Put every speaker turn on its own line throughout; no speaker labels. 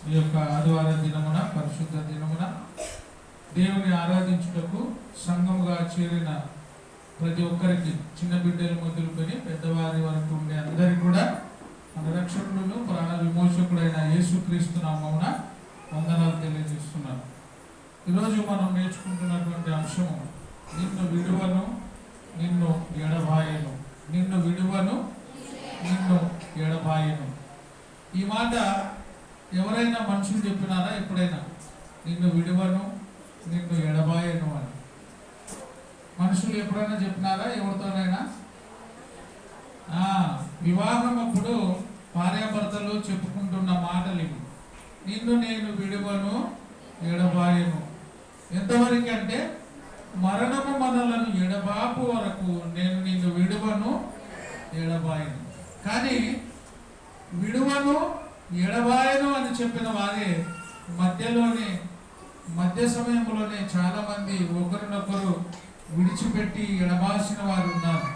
ఈ యొక్క ఆదివార దినమున పరిశుద్ధ దినమున దేవుని ఆరాధించుటకు సంఘముగా చేరిన ప్రతి ఒక్కరికి చిన్న బిడ్డలు మొదలుకొని పెద్దవారి వరకు ఉండే అందరికీ కూడా మన రక్షకుడును ప్రాణ విమోచకుడైన యేసుక్రీస్తు నామమున వందనాలు తెలియజేస్తున్నాను. ఈరోజు మనం నేర్చుకుంటున్నటువంటి అంశము నిన్ను విడువను నిన్ను ఎడబాయను, నిన్ను విడువను నిన్ను ఎడబాయను. ఈ మాట ఎవరైనా మనుషులు చెప్పినారా ఎప్పుడైనా? నిన్ను విడువను నిన్ను ఎడబాయను అని మనుషులు ఎప్పుడైనా చెప్పినారా ఎవరితోనైనా? వివాహం అప్పుడు భార్యాభర్తలు చెప్పుకుంటున్న మాటలు ఇవి. నిన్ను నేను విడువను ఎడబాయను. ఎంతవరకు అంటే మరణము మనలను ఎడబాపు వరకు నేను నిన్ను విడువను ఎడబాయను. కానీ విడువను ఎడబాయను అని చెప్పిన వారే మధ్య సమయంలోనే చాలా మంది ఒకరినొకరు విడిచిపెట్టి ఎడబాసిన వారు ఉన్నారు.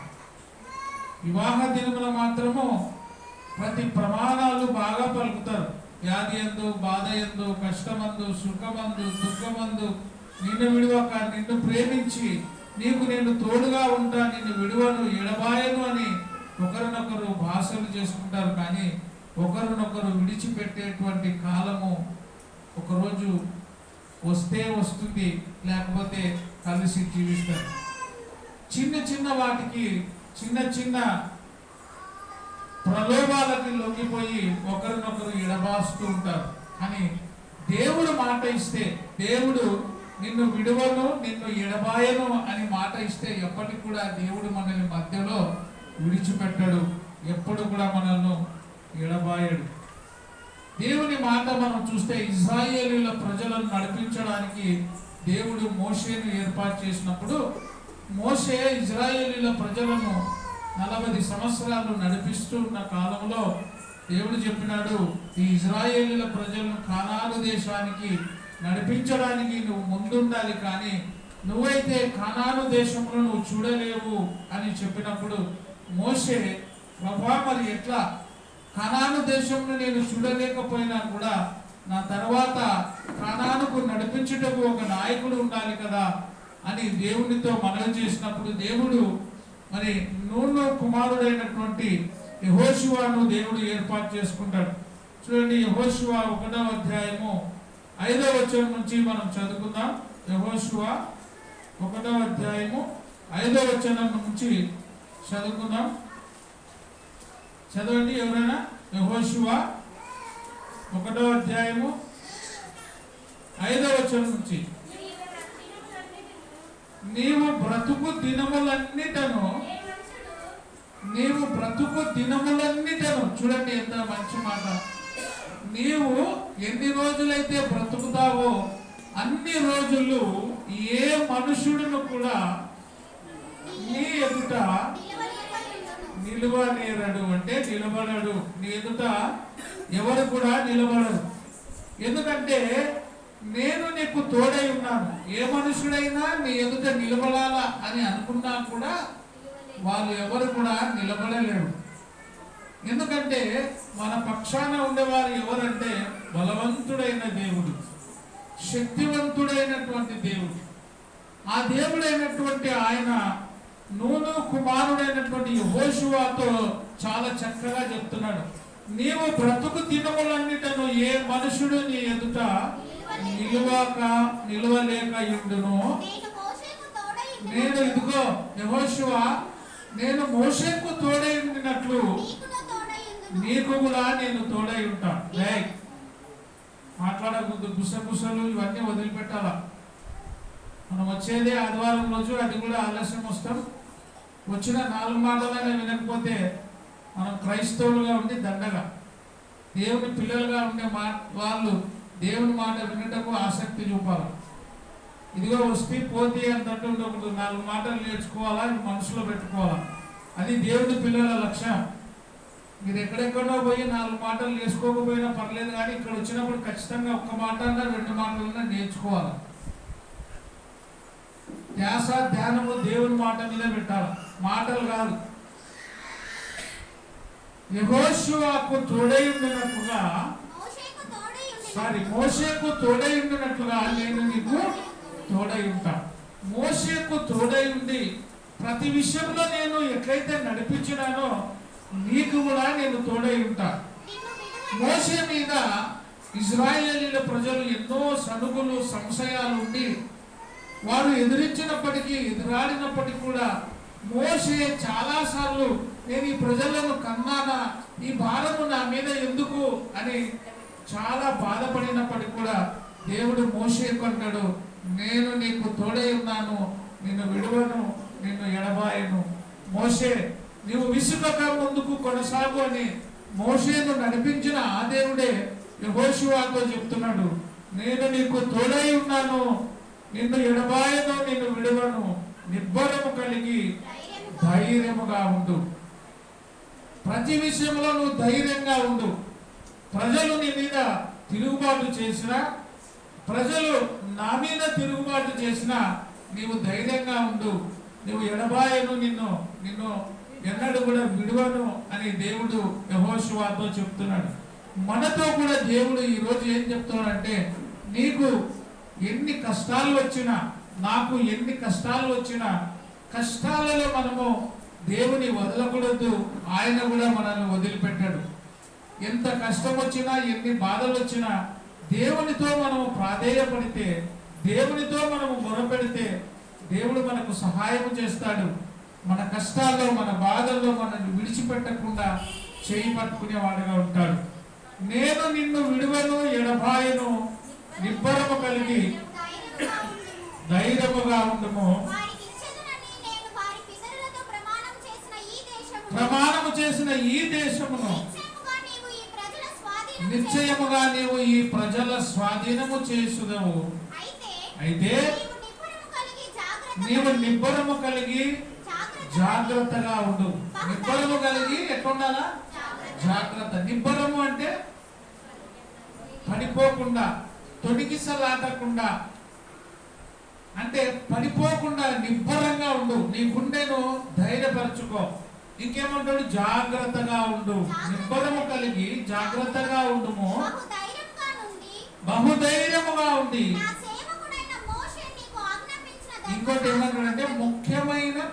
వివాహ దినముల మాత్రము ప్రతి ప్రమాణాలు బాగా పలుకుతారు. వ్యాధి ఎందు, బాధ ఎందు, కష్టమందు, సుఖమందు, దుఃఖమందు నిన్ను విడువక, నిన్ను ప్రేమించి నీకు నేను తోడుగా ఉంటా, నిన్ను విడువను ఎడబాయను అని ఒకరినొకరు భాషలు చేసుకుంటారు. కానీ ఒకరినొకరు విడిచిపెట్టేటువంటి కాలము ఒకరోజు వస్తే వస్తుంది, లేకపోతే కలిసి జీవిస్తారు. చిన్న చిన్న వాటికి, చిన్న చిన్న ప్రలోభాలకి లొంగిపోయి ఒకరినొకరు ఎడబాస్తూ ఉంటారు. కానీ దేవుడు మాట ఇస్తే, దేవుడు నిన్ను విడువను నిన్ను ఎడబాయను అని మాట ఇస్తే ఎప్పటికి కూడా దేవుడు మనల్ని మధ్యలో విడిచిపెట్టడు, ఎప్పుడు కూడా మనల్ని ఎడబాయడు. దేవుని మాట మనం చూస్తే ఇశ్రాయేలీయుల ప్రజలను నడిపించడానికి దేవుడు మోషేను ఏర్పాటు చేసినప్పుడు, మోషే ఇశ్రాయేలీయుల ప్రజలను 40 సంవత్సరాలు నడిపిస్తూ ఉన్న కాలంలో దేవుడు చెప్పినాడు, ఈ ఇశ్రాయేలీయుల ప్రజలను కానాను దేశానికి నడిపించడానికి నువ్వు ముందుండాలి, కానీ నువ్వైతే కానాను దేశంలో నువ్వు చూడలేవు అని చెప్పినప్పుడు మోషే, ప్రభా మరి ఎట్లా? కానాను దేశంలో నేను చూడలేకపోయినా కూడా నా తర్వాత కానానుకు నడిపించుటకు ఒక నాయకుడు ఉండాలి కదా అని దేవునితో మనవి చేసినప్పుడు దేవుడు మరి నూను కుమారుడైనటువంటి యెహోషువను దేవుడు ఏర్పాటు చేసుకుంటాడు. చూడండి, యెహోషువ 1వ అధ్యాయము 5వ వచనం నుంచి మనం చదువుకుందాం. యెహోషువ 1వ అధ్యాయము 5వ వచనం నుంచి చదువుకుందాం. చదవండి ఎవరైనా. యెహోషువ 1వ అధ్యాయము 5వ వచనం నుంచి. నీవు బ్రతుకు దినములన్నిటను చూడండి ఎంత మంచి మాట. నీవు ఎన్ని రోజులైతే బ్రతుకుతావో అన్ని రోజులు ఏ మనుషుడును కూడా నీ ఎదుట నిలవనేరడు, అంటే నిలబడడు. నీ ఎదుట ఎవరు కూడా నిలబడరు. ఎందుకంటే నేను నీకు తోడై ఉన్నాను. ఏ మనుషుడైనా నీ ఎదుట నిలబడాలా అని అనుకున్నా కూడా వాళ్ళు ఎవరు కూడా నిలబడలేరు. ఎందుకంటే మన పక్షాన ఉండేవారు ఎవరంటే బలవంతుడైన దేవుడు, శక్తివంతుడైనటువంటి దేవుడు. ఆ దేవుడైనటువంటి ఆయన నూను కుమారుడైనటువంటి యెహోషువతో చాలా చక్కగా చెప్తున్నాడు, నీవు బ్రతుకు దినములన్నిటను ఏ మనుషుడు నీ ఎదుట నిలవలేక ఉండును. నేను ఇదిగో యెహోషువ, నేను మోషేకు తోడై ఉండినట్లు నీకు కూడా నేను తోడై ఉంటా. మాట్లాడకూడదు, గుసగుసలు ఇవన్నీ వదిలిపెట్టాలా. మనం వచ్చేదే ఆదివారం రోజు, అది కూడా ఆలస్యం వస్తాం. వచ్చిన 4 మాటలనే వినకపోతే మనం క్రైస్తవులుగా ఉండి దండగా, దేవుని పిల్లలుగా ఉండే వాళ్ళు దేవుని మాట వినటకు ఆసక్తి చూపాలి. ఇదిగో వస్తే పోతే అంటూ ఒకటి 4 మాటలు నేర్చుకోవాలా, మనసులో పెట్టుకోవాలా. అది దేవుని పిల్లల లక్ష్యం. మీరు ఎక్కడెక్కడో పోయి 4 మాటలు నేర్చుకోకపోయినా పర్లేదు, కానీ ఇక్కడ వచ్చినప్పుడు ఖచ్చితంగా 1 మాట 2 మాటలన్నా నేర్చుకోవాలి. ధ్యానము దేవుని మాట మీద పెట్టాలి, మాటలు కాదు. యెహోషువకు తోడై ఉండినట్టుగా మోషేకు తోడై ఉండినట్లుగా నేను నీకు తోడై ఉంటా. మోషేకు తోడై ఉండి ప్రతి విషయంలో నేను ఎట్లయితే నడిపించినానో నీకు కూడా నేను తోడై ఉంటా. మోషే మీద ఇశ్రాయేలీల ప్రజలు ఎన్నో సనుగులు సంశయాలు ఉండి వారు ఎదిరించినప్పటికీ ఎదురాడినప్పటికీ కూడా మోషే చాలాసార్లు నేను ఈ ప్రజలను కన్నానా, ఈ భారము నా మీద ఎందుకు అని చాలా బాధపడినప్పటికీ కూడా దేవుడు మోషేకు అంటాడు, నేను నీకు తోడై ఉన్నాను, నిన్ను విడువను, నిన్ను ఎడబాయను. మోషే నీవు విసుగక ముందుకు కొనసాగు అని మోషేను నడిపించిన ఆ దేవుడే యెహోషువతో చెప్తున్నాడు, నేను నీకు తోడై ఉన్నాను, నిన్ను ఎడబాయను, నిన్ను విడువను, నిబ్బరము కలిగి ధైర్యముగా ఉండు. ప్రతి విషయంలో నువ్వు ధైర్యంగా ఉండు. ప్రజలు నీ మీద తిరుగుబాటు చేసినా, ప్రజలు నా మీద తిరుగుబాటు చేసినా నీవు ధైర్యంగా ఉండు. నువ్వు ఎడబాయను, నిన్ను ఎన్నడూ కూడా విడువను అని దేవుడు యెహోషువతో చెప్తున్నాడు. మనతో కూడా దేవుడు ఈరోజు ఏం చెప్తున్నాడంటే, నీకు ఎన్ని కష్టాలు వచ్చినా, నాకు ఎన్ని కష్టాలు వచ్చినా, కష్టాలలో మనము దేవుని వదలకూడదు. ఆయన కూడా మనల్ని వదిలిపెట్టాడు. ఎంత కష్టం వచ్చినా, ఎన్ని బాధలు వచ్చినా దేవునితో మనము ప్రాధేయపడితే, దేవునితో మనము మొరపెడితే దేవుడు మనకు సహాయం చేస్తాడు. మన కష్టాల్లో, మన బాధల్లో మనల్ని విడిచిపెట్టకుండా చేయి పట్టుకునేవాడుగా ఉంటాడు. నేను నిన్ను విడువను, ఎడబాయను, నిబ్బరము కలిగి ధైర్యముగా ఉండుము. ప్రమాణము చేసిన ఈ దేశమును నిశ్చయముగా నీవు ఈ ప్రజల స్వాధీనము చేసుదవు. అయితే నీవు నిబ్బరము కలిగి జాగ్రత్తగా ఉండు. నిబ్బరము కలిగి ఎట్లుండాలా? జాగ్రత్త. నిబ్బరము అంటే పడిపోకుండా, తొడిగిసలాటకుండా, అంటే పడిపోకుండా నిబ్బరంగా ఉండు. నీ గుండెను ధైర్యపరచుకో. ఇంకేమంటాడు? జాగ్రత్తగా ఉండు. నిబ్బరము కలిగి జాగ్రత్తగా ఉండుము, బహుధైర్యముగా ఉండి. ఇంకోటి ఏమంటాడంటే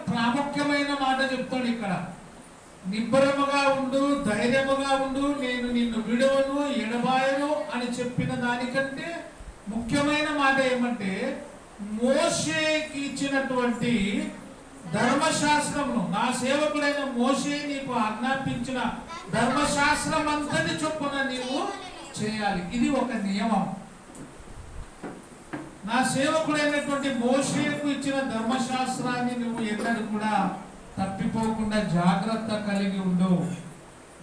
ప్రాముఖ్యమైన మాట చెప్తాడు ఇక్కడ. నిబ్బరముగా ఉండు, ధైర్యముగా ఉండు, నేను నిన్ను విడువను, ఎడబాయను అని చెప్పిన దానికంటే ముఖ్యమైన మాట ఏమంటే, మోషేకి ఇచ్చినటువంటి ధర్మశాస్త్రమును, నా సేవకుడైన మోషే నీకు ఆజ్ఞాపించిన ధర్మశాస్త్రం అంతటి చొప్పున నీవు చేయాలి. ఇది ఒక నియమం. నా సేవకుడైనటువంటి మోషేకు ఇచ్చిన ధర్మశాస్త్రాన్ని నువ్వు ఎన్నడూ కూడా తప్పిపోకుండా జాగ్రత్త కలిగి ఉండు.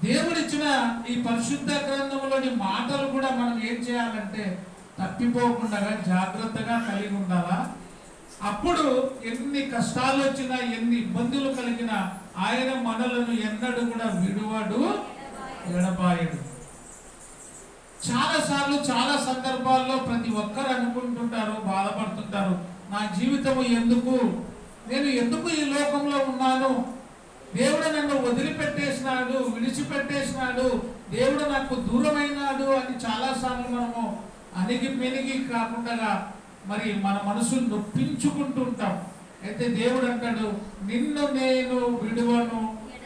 దేవుడిచ్చిన ఈ పరిశుద్ధ గ్రంథంలోని మాటలు కూడా మనం ఏం చేయాలంటే తప్పిపోకుండా జాగ్రత్తగా కలిగి ఉండాలా. అప్పుడు ఎన్ని కష్టాలు వచ్చినా, ఎన్ని ఇబ్బందులు కలిగినా ఆయన మనలను ఎన్నడూ కూడా విడువడు, ఎడబాయడు. చాలాసార్లు, చాలా సందర్భాల్లో ప్రతి ఒక్కరు అనుకుంటుంటారు, బాధపడుతుంటారు, నా జీవితము ఎందుకు, నేను ఎందుకు ఈ లోకంలో ఉన్నాను, దేవుడు నన్ను వదిలిపెట్టేసినాడు, విడిచిపెట్టేసినాడు, దేవుడు నాకు దూరమైనాడు అని చాలాసార్లు మనము అణిగి పెనిగి కాకుండా మరి మన మనసును నొప్పించుకుంటూ ఉంటాం. అయితే దేవుడు అంటాడు, నిన్ను నేను విడువను,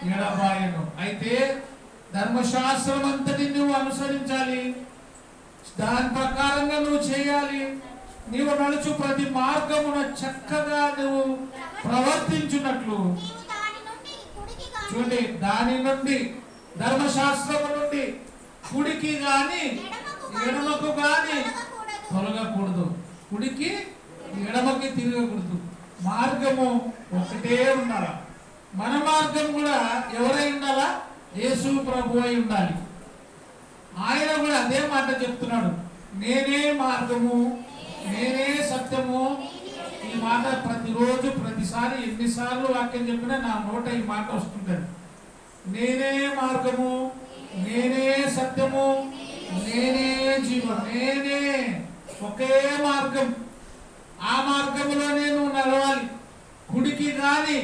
ఎడబాయను. అయితే ధర్మశాస్త్రం అంతటి నువ్వు అనుసరించాలి, దాని ప్రకారంగా నువ్వు చేయాలి. నీవు నడుచు ప్రతి మార్గమున చక్కగా నువ్వు ప్రవర్తించున్నట్లు. చూడండి, దాని నుండి, ధర్మశాస్త్రము నుండి కుడికి గాని ఎడమకు గాని తొలగకూడదు. కుడికి ఎడమకి తిరగకూడదు. మార్గము ఒకటే ఉండాలి. మన మార్గం కూడా ఎవరై ఉండాలా? యేసు ప్రభు అయి ఉండాలి. ఆయన కూడా అదే మాట చెప్తున్నాడు, నేనే మార్గము, నేనే సత్యము. ఈ మాట ప్రతిరోజు, ప్రతిసారి ఎన్నిసార్లు వాక్యం చెప్పినా నా నోట ఈ మాట వస్తుంటది. నేనే మార్గము, నేనే సత్యము, నేనే జీవం, నేనే ఒకే మార్గం. ఆ మార్గంలోనే నువ్వు నడవాలి. కుడికి గాని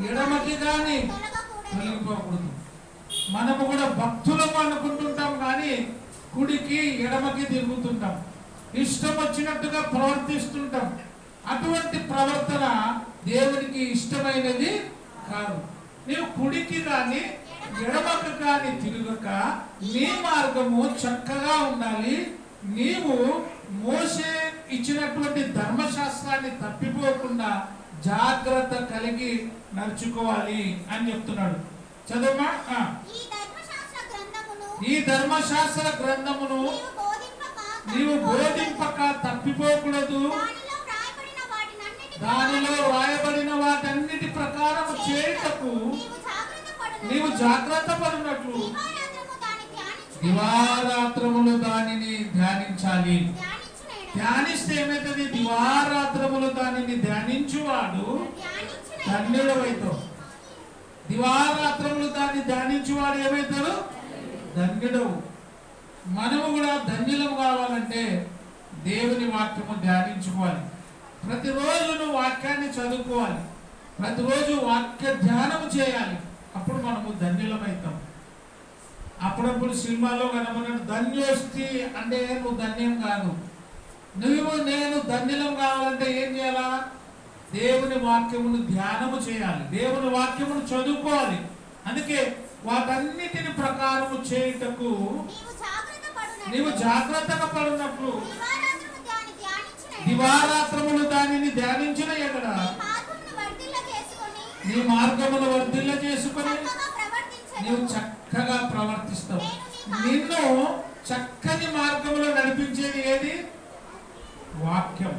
ఎడమకి గాని తొలగిపోకూడదు. మనము కూడా భక్తులము అనుకుంటుంటాం, కానీ కుడికి ఎడమకి తిరుగుతుంటాం, ఇష్టం వచ్చినట్టుగా ప్రవర్తిస్తుంటాం. అటువంటి ప్రవర్తన దేవునికి ఇష్టమైనది కాదు. నీవు కుడికి కానీ ఎడమకు కానీ తిరగక నీ మార్గము చక్కగా ఉండాలి. నీవు మోసే ఇచ్చినటువంటి ధర్మశాస్త్రాన్ని తప్పిపోకుండా జాగ్రత్త కలిగి నడుచుకోవాలి అని చెప్తున్నాడు. చదువుమా. ఈ ధర్మశాస్త్ర గ్రంథమును నీవు బోధింపక తప్పిపోకూడదు. దానిలో రాయబడిన వాటన్నిటి ప్రకారం చేయుటకు నీవు జాగ్రత్త పడినట్లు దివారాత్రములు దానిని ధ్యానించాలి. ధ్యానిస్తే ఏమైతుంది? దివారాత్రములు దానిని ధ్యానించువాడు ధన్యుడవుతాడు. దివారాత్రములు దాన్ని ధ్యానించువాడు ఏమవుతాడు? ధన్యుడవు. మనము కూడా ధన్యులం కావాలంటే దేవుని వాక్యము ధ్యానించుకోవాలి. ప్రతిరోజు నువ్వు వాక్యాన్ని చదువుకోవాలి. ప్రతిరోజు వాక్య ధ్యానం చేయాలి. అప్పుడు మనము ధన్యులమవుతాం. అప్పుడప్పుడు సినిమాలో కనబడిన ధన్యోస్తి అంటే నువ్వు ధన్యం కాదు. నేను ధన్యులం కావాలంటే ఏం చేయాలా? దేవుని వాక్యమును ధ్యానము చేయాలి. దేవుని వాక్యమును చదువుకోవాలి. అందుకే వాటన్నిటిని ప్రకారము చేయుటకు నీవు జాగ్రత్తగా పడినప్పుడు దివారాత్రములు దానిని ధ్యానించిన ఎక్కడ నీ మార్గమును వర్ధిల్ల చేసుకొని నీవు చక్కగా ప్రవర్తిస్తావు. నిన్ను చక్కని మార్గంలో నడిపించేది ఏది? వాక్యం.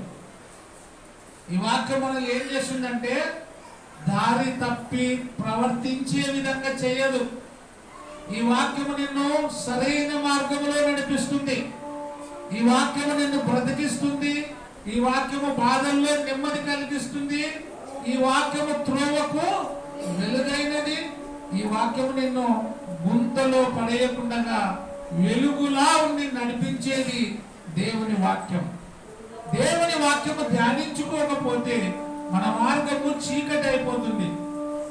ఈ వాక్యం మనం ఏం చేస్తుందంటే దారి తప్పి ప్రవర్తించే విధంగా చేయదు. ఈ వాక్యము నిన్ను సరైన మార్గంలో నడిపిస్తుంది. ఈ వాక్యము నిన్ను బ్రతికిస్తుంది. ఈ వాక్యము బాధల్లో నెమ్మది కలిగిస్తుంది. ఈ వాక్యము త్రోవకు వెలుగైనది. ఈ వాక్యము నిన్ను గుంతలో పడేయకుండా వెలుగులా ఉండి నడిపించేది దేవుని వాక్యం. దేవుని వాక్యము ధ్యానించుకోకపోతే మన మార్గము చీకటి అయిపోతుంది.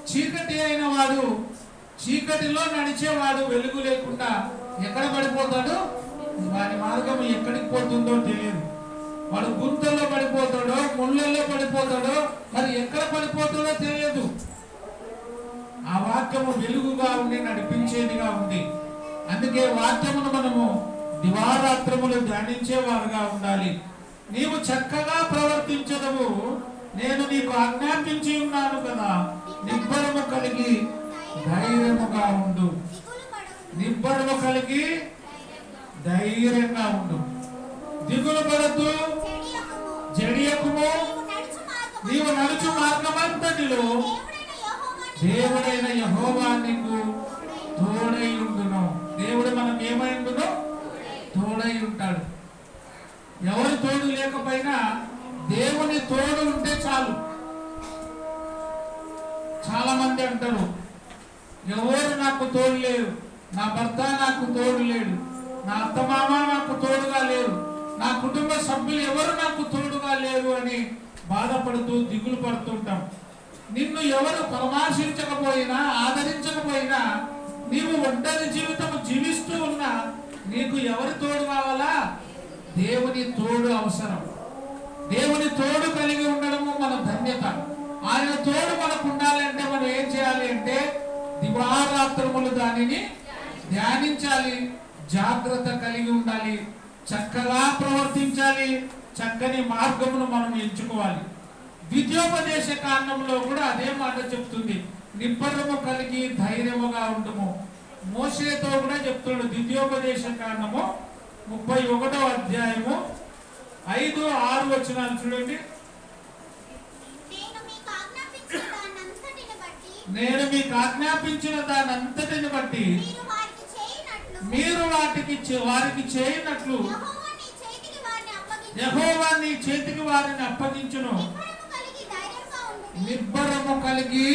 చీకటి అయిన వాడు, చీకటిలో నడిచేవాడు వెలుగు లేకుండా ఎక్కడ పడిపోతాడు? వారి మార్గం ఎక్కడికి పోతుందో తెలియదు. వాడు గుంతల్లో పడిపోతాడో, ముళ్ళల్లో పడిపోతాడో, మరి ఎక్కడ పడిపోతాడో తెలియదు. ఆ వాక్యము వెలుగుగా ఉండి నడిపించేదిగా ఉంది. అందుకే వాక్యమును మనము దివారాత్రములు ధ్యానించేవారుగా ఉండాలి. నీవు చక్కగా ప్రవర్తించదవు, నేను నీకు ఆజ్ఞాపించి ఉన్నాను కదా. నిబ్బరము కలిగి ధైర్యముగా ఉండు. నిబ్బరము కలిగి ధైర్యంగా ఉండు. దిగులు పడద్దు, జడియకుము. నీవు నడుచు మార్గమంతటిలో దేవుడైన యెహోవా నీకు తోడై ఉండును. దేవుడు మనకు ఏమై ఉండును? తోడై ఉంటాడు. ఎవరి తోడు లేకపోయినా దేవుని తోడు ఉంటే చాలు. చాలా మంది అంటారు, ఎవరు నాకు తోడు లేరు, నా భర్త నాకు తోడు లేడు, నా అత్తమామ నాకు తోడుగా లేరు, నా కుటుంబ సభ్యులు ఎవరు నాకు తోడుగా లేరు అని బాధపడుతూ దిగులు పడుతుంటాం. నిన్ను ఎవరు పరామర్శించకపోయినా, ఆదరించకపోయినా, నీవు ఒంటరి జీవితం జీవిస్తూ ఉన్నా నీకు ఎవరి తోడు కావాలా? దేవుని తోడు అవసరం. దేవుని తోడు కలిగి ఉండడము మన ధన్యత. ఆయన తోడు మనకు ఉండాలంటే మనం ఏం చేయాలి అంటే దివారాత్రములు దానిని ధ్యానించాలి, జాగ్రత్త కలిగి ఉండాలి, చక్కగా ప్రవర్తించాలి, చక్కని మార్గమును మనం ఎంచుకోవాలి. ద్వితీయోపదేశ కాండంలో కూడా అదే మాట చెప్తుంది, నిబ్బరము కలిగి ధైర్యముగా ఉండుము. మోషేతో కూడా చెప్తున్నాడు. ద్వితీయోపదేశ కాండము 31వ అధ్యాయము 5-6 వచనాలు చూడండి. నేను మీకు ఆజ్ఞాపించిన దానంతటిని బట్టి మీరు వారికి చేయనట్లు యెహోవా నీ చేతికి వారిని అప్పగించును. నిబ్బరము కలిగి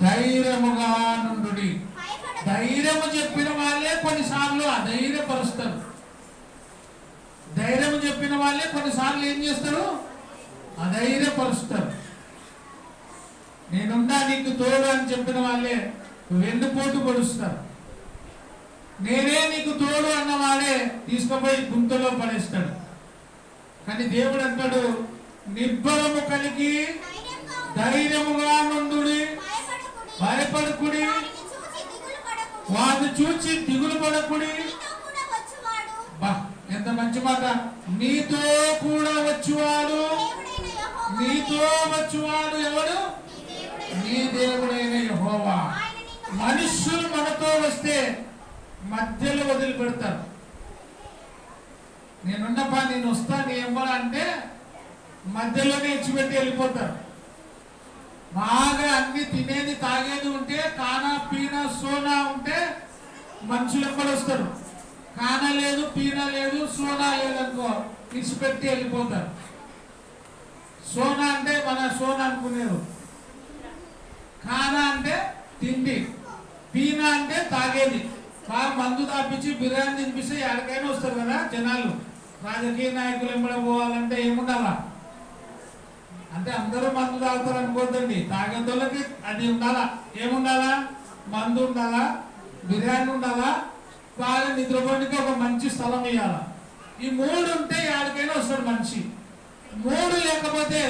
ధైర్యముగా నుండుడి. ధైర్యము చెప్పిన వాళ్ళే కొన్నిసార్లు అధైర్యపరుస్తారు. ధైర్యం చెప్పిన వాళ్ళే కొన్నిసార్లు ఏం చేస్తారు? అధైర్యపరుస్తారు. నేనుండా నీకు తోడు అని చెప్పిన వాళ్ళే వెన్నుపోటు పొడుస్తారు. నేనే నీకు తోడు అన్నవాడే తీసుకుపోయి గుంతలో పడేస్తాడు. కానీ దేవుడు అంటాడు, నిబ్బరము కలిగి ధైర్యముగా నుండుడి, భయపడకుడి, వారిని చూచి దిగులు పడకుడి. ఎంత మంచి మాట! నీతో కూడా వచ్చువాడు, నీతో వచ్చువాడు ఎవడు? నీ దేవుడైన యెహోవా. మనుష్యులు మనతో వస్తే మధ్యలో వదిలిపెడతారు. నేనున్నపా, నేను వస్తా, నీ ఎవ్వరా అంటే మధ్యలోనే ఇచ్చిపెట్టి వెళ్ళిపోతారు. బాగా అన్ని తినేది తాగేది ఉంటే, కానా పీనా సోనా ఉంటే మనుషులు ఎక్కడ వస్తారు. కానా లేదు, పీనా లేదు, సోనా లేదనుకో ఇచ్చిపెట్టి వెళ్ళిపోతారు. సోనా అంటే మన సోనా అనుకునేరు, కానా అంటే తిండి, పీనా అంటే తాగేది. బాగా మందు తాపించి బిర్యానీ తినిపిస్తే ఎక్కడికైనా వస్తారు కదా జనాలు. రాజకీయ నాయకులు ఎంబడ పోవాలంటే ఏముండాలా అంటే అందరూ మందు తాగుతారు అనుకోద్దండి. తాగేదోళ్ళకి అది ఉండాలా, ఏముండాలా? మందు ఉండాలా, బిర్యానీ ఉండాలా, బాగా నిద్రపోనికి ఒక మంచి స్థలం ఇవ్వాలా. ఈ మూడు ఉంటే ఎక్కడికైనా వస్తాడు మనిషి. మూడు లేకపోతే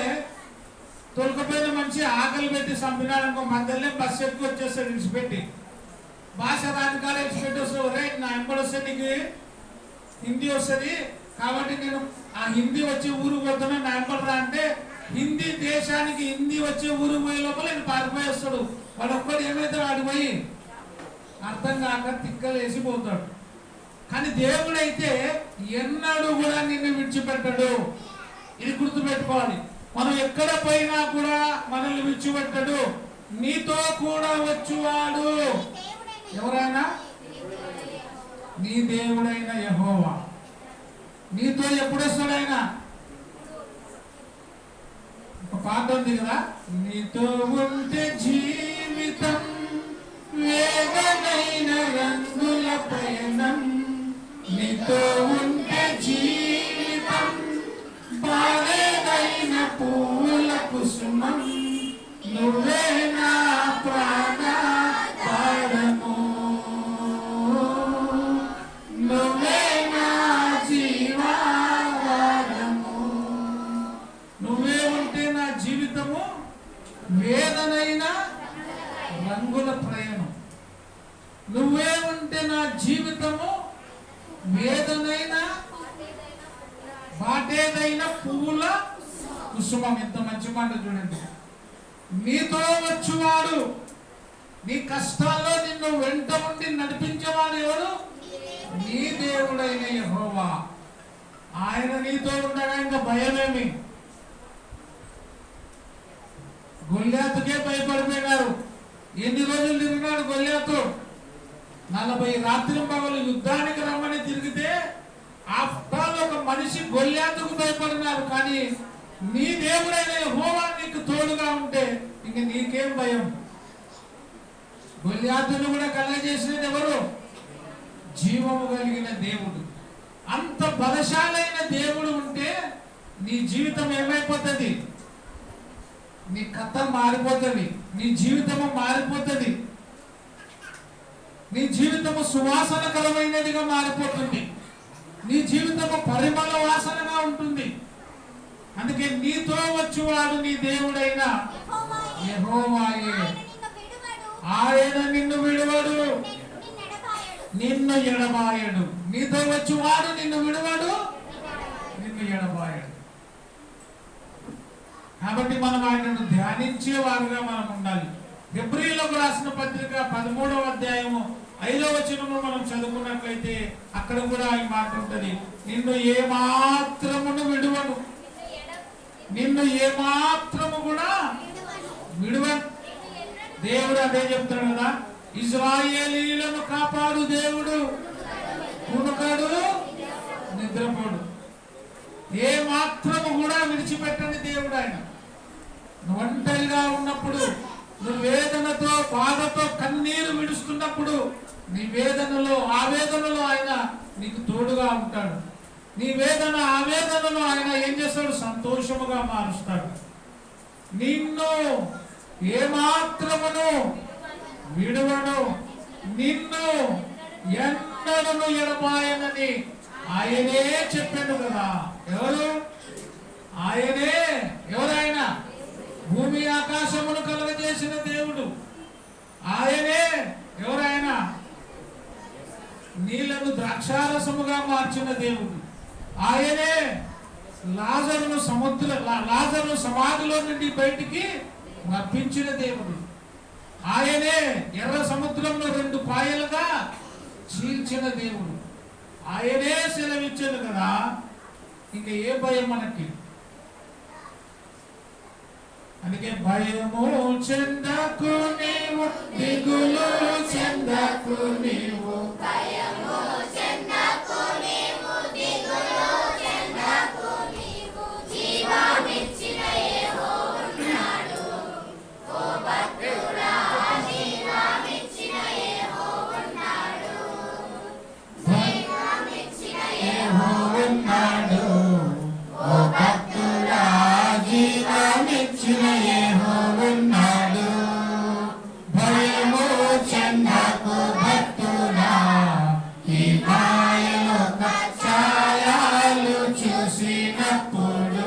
తొలకపోయిన మనిషి ఆకలి పెట్టి చంపినాడు అనుకో, మధ్యలో బస్సు ఎక్కువ వచ్చేస్తాడు విడిచిపెట్టి. భాష రాజకాలు విడిచిపెట్టి వస్తాడు. రైట్, నా ఎంబడి వస్తే నీకు హిందీ వస్తుంది కాబట్టి నేను ఆ హిందీ వచ్చే ఊరు పోతున్నా, నా ఎంబడి రా అంటే హిందీ దేశానికి హిందీ వచ్చే ఊరు పోయే లోపల నేను పారిపోయి వస్తాడు. వాడు ఒక్కడు ఏమైతే వాడు పోయి అర్థం కాక తిక్కలు వేసిపోతాడు. కానీ దేవుడైతే ఎన్నడూ కూడా నిన్ను విడిచిపెట్టాడు. ఇది గుర్తుపెట్టుకోవాలి. మనం ఎక్కడ పోయినా కూడా మనల్ని విడిచిపెట్టాడు. నీతో కూడా వచ్చువాడు ఎవరైనా? నీ దేవుడైన యెహోవా. నీతో ఎప్పుడు వస్తాడు ఆయన? ఒక పాట ఉంది కదా, నీతో ఉంటే జీవితం వేగమైన రంగుల పయనం, నీతో ఉంటే జీవితం బాలేదైన పూల కుసుమం, నువ్వే నా ప్రాణాధారము, నువ్వే నా జీవాధారము. నువ్వే ఉంటే నా జీవితము వేదనైన రంగుల ప్రయాణం. నువ్వే ఉంటే నా జీవితము వేదనైన బాటేదైన పువ్వుల కుసుమం. ఎంత మంచి మాట చూడండి. నీతో వచ్చువాడు, నీ కష్టాల్లో నిన్ను వెంట ఉండి నడిపించేవాడు ఎవరు? నీ దేవుడైన యెహోవా. ఆయన నీతో ఉండగా ఇంకా భయమేమి? గొల్యాతుకే భయపడిపోయినారు. ఎన్ని రోజులు తిరిగినాడు గొల్యాతు? 40 రాత్రింపగలు యుద్ధానికి రమ్మని తిరిగితే ఆఫ్టర్ ఒక మనిషి గొల్యాతుకు భయపడినారు. కానీ నీ దేవుడైన యెహోవా నీకు తోడుగా ఉంటే ఇంక నీకేం భయం? గొల్యాతును కూడా కలగజేసినది ఎవరు? జీవము కలిగిన దేవుడు. అంత బలశాలైన దేవుడు ఉంటే నీ జీవితం ఏమైపోతుంది? నీ కథ మారిపోతుంది, నీ జీవితము మారిపోతుంది, నీ జీవితము సువాసనకరమైనదిగా మారిపోతుంది, నీ జీవితము పరిమళ వాసనగా ఉంటుంది. అందుకే నీతో వచ్చువాడు నీ దేవుడైన యెహోవాయే. ఆయన నిన్ను విడువడు, నిన్ను ఎడబాయడు. నీతో వచ్చువాడు నిన్ను విడువడు, నిన్ను ఎడబాయడు. కాబట్టి మనం ఆయనను ధ్యానించే వారుగా మనం ఉండాలి. హెబ్రీయులకు రాసిన పత్రిక 13వ అధ్యాయము 5వ వచనము మనం చదువుకున్నట్లయితే అక్కడ కూడా ఈ మాట ఉంటుంది, నిన్ను ఏమాత్రమును విడువను, నిన్ను ఏమాత్రము కూడా విడువను. దేవుడు అదే చెప్తాడు కదా, ఇశ్రాయేలీయులను కాపాడు దేవుడు, కునుకడు నిద్రపోడు. ఏ మాత్రము కూడా విడిచిపెట్టని దేవుడు ఆయన. నువ్వు ఒంటరిగా ఉన్నప్పుడు, నువ్వు వేదనతో బాధతో కన్నీరు విడుస్తున్నప్పుడు, నీ వేదనలో ఆవేదనలో ఆయన నీకు తోడుగా ఉంటాడు. నీ వేదన ఆవేదనలో ఆయన ఏం చేస్తాడు? సంతోషముగా మారుస్తాడు. నిన్ను ఏమాత్రమును విడువను, నిన్ను ఎంత ఎన్నడను ఎడబాయనని ఆయనే చెప్పాడు కదా. ఎవరు? ఆయనే. ఎవరైనా? భూమి ఆకాశమును కలుగజేసిన దేవుడు ఆయనే. ఎవరైనా? నీళ్లను ద్రాక్షారసముగా మార్చిన దేవుడు ఆయనే. లాజరును సమాధిలో నుండి బయటికి రప్పించిన దేవుడు ఆయనే. ఎర్ర సముద్రంలో 2 పాయలుగా చీల్చిన దేవుడు ఆయనే సెలవిచ్చాడు కదా. ఇంక ఏ భయం మనకి? అందుకే భయము చెందకు నీవు, దిగులు చెందకు నీవు,
భయము చెందకు నీవు, దిగులు చెందకు నీవు, జీవమిచ్చిన యెహోవాడు. ఓ భక్తుడా, జీవమిచ్చిన యెహోవాడు, జీవమిచ్చిన
యెహోవాడు. ఓ భక్తుడా, జీవమిచ్చిన యెహోవాడు. భయము చెందకు భక్తుడా, ఈ మాయలోక ఛాయలు చూసినప్పుడు.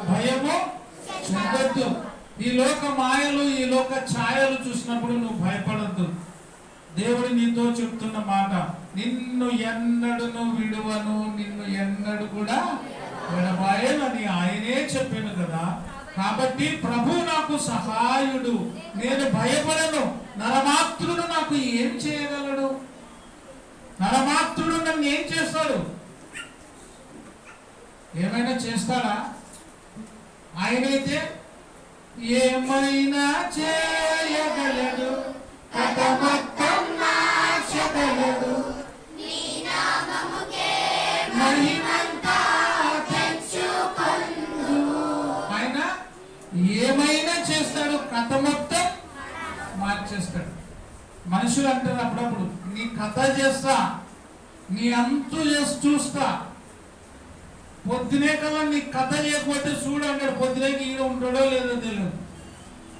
భయము చెందొద్దు. ఈ లోక మాయలు, ఈ లోక ఛాయలు చూసినప్పుడు నువ్వు భయపడద్దు. దేవుడు నీతో చెప్తున్న మాట, నిన్ను ఎన్నడును విడువను, నిన్ను ఎన్నడు కూడా విడబాయనని ఆయనే చెప్పాను కదా. కాబట్టి ప్రభు నాకు సహాయుడు, నేను భయపడను. నరమాత్రుడు నాకు ఏం చేయగలడు? నరమాత్రుడు నన్ను ఏం చేస్తాడు? ఏమైనా చేస్తాడా? ఆయనైతే ఏమైనా చేయగలడు, కథ మొత్తం మార్చగలడు,
నీ నామముకే
మహిమంతా
తెచ్చుకొందు.
ఆయన ఏమైనా చేస్తాడు, కథ మొత్తం మార్చేస్తాడు. మనుషులు అంటారు అప్పుడప్పుడు, నీ కథ చేస్తా, నీ అంతు చేసి చూస్తా. పొద్దునే కల్లా నీ కథ చేయకపోతే చూడు అంటాడు. పొద్దునేకి ఈయన ఉంటాడో లేదో తెలియదు.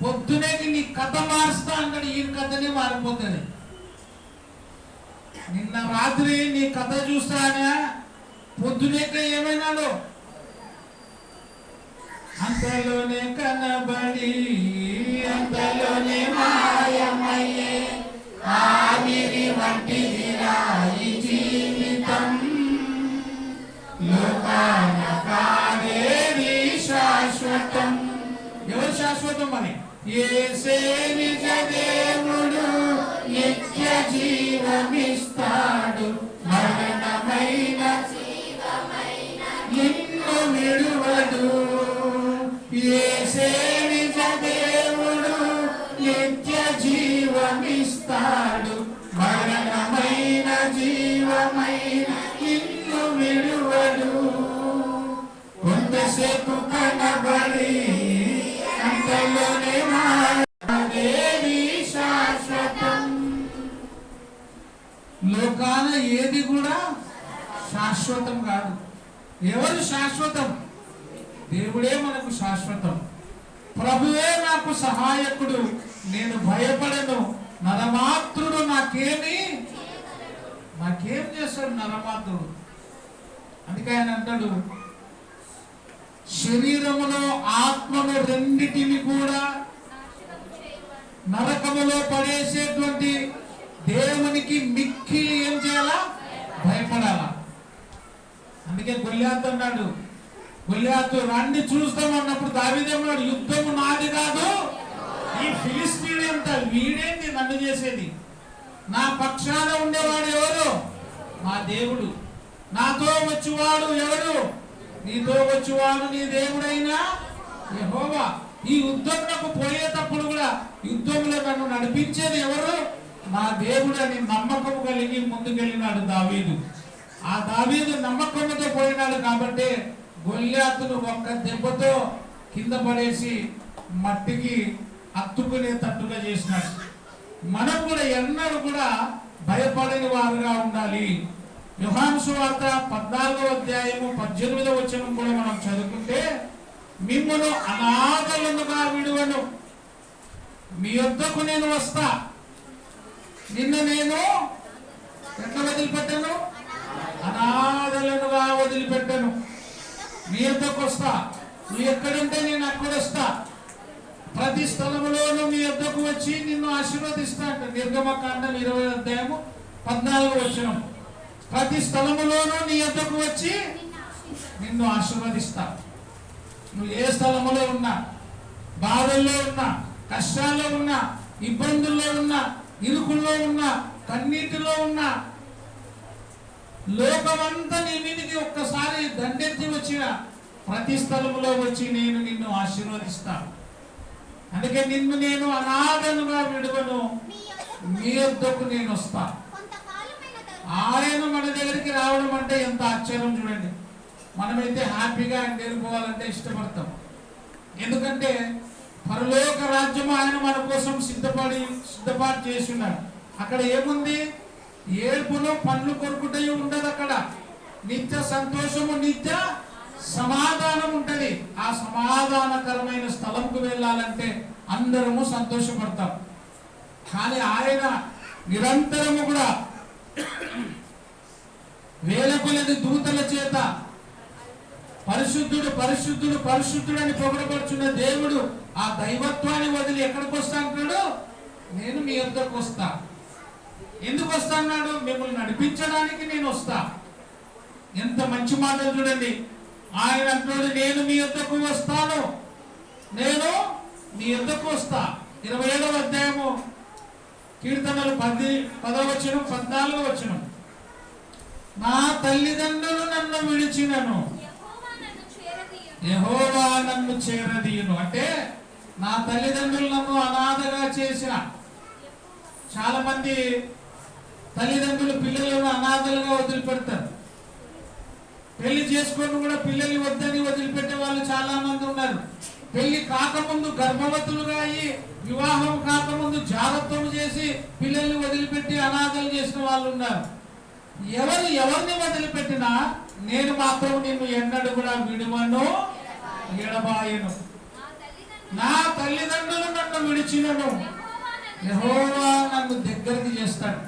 పొద్దునేకి నీ కథ మారుస్తా అంటాడు. ఈయన కథనే మారిపోతుంది. నిన్న రాత్రి నీ కథ చూస్తానే పొద్దునేక ఏమైనాడు? అంతలోనే కనబడి అంతలోనే మాయమయ్యే ఆవిరి వంటిదిరా ఈ జీవితం. లోకాన కాదేది శాశ్వతం. ఎవరు శాశ్వతం? అని యేసే నిజ దేవుడు, నిత్య జీవమిస్తాడు, మరణమైన నిన్ను విడువడు. యేసే నిజ దేవుడు, నిత్య జీవమిస్తాడు, మరణమైన జీవమైన నిన్ను విడువడు. కొంతసేపు కనబడి అంతలోనే మాదేవి శాశ్వతం. లోకాన ఏది కూడా శాశ్వతం కాదు. ఎవరు శాశ్వతం? దేవుడే మనకు శాశ్వతం. ప్రభువే నాకు సహాయకుడు, నేను భయపడను. నరమాత్రుడు నాకేం చేస్తాడు? నరమాత్రుడు. అందుకే ఆయన అంటాడు, శరీరములో ఆత్మను రెండిటిని కూడా నరకములో పడేసేటువంటి దేవునికి మిక్కిలి ఏం చేయాలా? భయపడాలా. అందుకే గొల్లియాతు అన్నాడు, గొల్లియాతు రండి చూస్తాం అన్నప్పుడు దావీదేమన్నాడు, యుద్ధము నాది కాదు, ఈ ఫిలిస్తీయుడు ఎంత, వీడేంటి నన్ను చేసేది? నా పక్షాన ఉండేవాడు ఎవరు? మా దేవుడు. నాతో వచ్చేవాడు ఎవరు? నీతో వచ్చేవాడు నీ దేవుడైనా యెహోవా. ఈ యుద్ధమునకు పోయేటప్పుడు కూడా యుద్ధంలో నన్ను నడిపించేది ఎవరు? నా దేవుడు అని నమ్మకం కలిగి ముందుకెళ్ళినాడు దావీదు. ఆ దావీదు నమ్మకంతో పోయినాడు కాబట్టి గొల్లియాతును ఒక్క దెబ్బతో కింద పడేసి మట్టికి అత్తుకునే తట్టుగా చేసినాడు. మనం కూడా ఎన్నడూ కూడా భయపడని వారుగా ఉండాలి. యోహాను సువార్త 14వ అధ్యాయము 18వ వచనం కూడా మనం చదువుకుంటే, మిమ్మును అనాథలుగా విడువను, మీ యొద్దకు నేను వస్తా. నిన్ను నేను ఎట్లా వదిలిపెట్టాను? అనాథలుగా వదిలిపెట్టాను. మీ యొద్దకు వస్తా. నువ్వు ఎక్కడుంటే నేను అక్కడ వస్తా. ప్రతి స్థలములోనూ మీ యొద్దకు వచ్చి నిన్ను ఆశీర్వదిస్తా అంట. నిర్గమకాండం 20 ప్రతి స్థలములోనూ నీ యొద్దకు వచ్చి నిన్ను ఆశీర్వదిస్తా. నువ్వు ఏ స్థలములో ఉన్నా, బాధల్లో ఉన్నా, కష్టాల్లో ఉన్నా, ఇబ్బందుల్లో ఉన్నా, ఇరుకుల్లో ఉన్నా, కన్నీటిలో ఉన్నా, లోకమంతా నీ మీదకి ఒక్కసారి దండెత్తి వచ్చిన ప్రతి స్థలములో వచ్చి నేను నిన్ను ఆశీర్వదిస్తాను. అందుకే నిన్ను నేను అనాథనుగా విడువను, మీ యొద్దకు నేను వస్తా. ఆయన మన దగ్గరికి రావడం అంటే ఎంత ఆశ్చర్యం చూడండి. మనమైతే హ్యాపీగా ఆయన వెళ్ళిపోవాలంటే ఇష్టపడతాం. ఎందుకంటే పరలోక రాజ్యం ఆయన మన కోసం సిద్ధపాటు చేసి ఉన్నాడు. అక్కడ ఏముంది? ఏడుపును పండ్లు కొరుకుటయు ఉండదు. అక్కడ నిత్య సంతోషము, నిత్య సమాధానం ఉంటది. ఆ సమాధానకరమైన స్థలంకు వెళ్ళాలంటే అందరము సంతోషపడతాం. కానీ ఆయన నిరంతరము కూడా వేల కొలది దూతల చేత పరిశుద్ధుడు పరిశుద్ధుడు పరిశుద్ధుడు అని పొగడబడుచున్న దేవుడు ఆ దైవత్వాన్ని వదిలి ఎక్కడికి వస్తా అంటాడు? నేను మీ యొద్దకు వస్తా. ఎందుకు వస్తా అన్నాడు? మిమ్మల్ని నడిపించడానికి నేను వస్తా. ఎంత మంచి మాటలు చూడండి. ఆయన అంటాడు, నేను మీ యొద్దకు వస్తాను, నేను మీ యొద్దకు వస్తా. 27వ అధ్యాయము కీర్తనలు 10-14 నా తల్లిదండ్రులు నన్ను విడిచినను, యెహోవా నన్ను చేరదీయును. అంటే నా తల్లిదండ్రులు నన్ను అనాథగా చేసిన. చాలా మంది తల్లిదండ్రులు పిల్లలను అనాథలుగా వదిలిపెడతారు. పెళ్లి చేసుకొని కూడా పిల్లల్ని వద్దని వదిలిపెట్టే వాళ్ళు చాలా మంది ఉన్నారు. పెళ్లి కాకముందు గర్భవతులుగా అయ్యి వివాహం కాకముందు జాగ్రత్తం చేసి పిల్లల్ని వదిలిపెట్టి అనాథలు చేసిన వాళ్ళు ఉన్నారు. ఎవరిని వదిలిపెట్టినా నేను మాత్రం నిన్ను ఎన్నడూ కూడా విడువను, ఎడబాయను. నా తల్లిదండ్రులు నన్ను విడిచినను, యెహోవా నన్ను దగ్గరికి చేస్తాడు.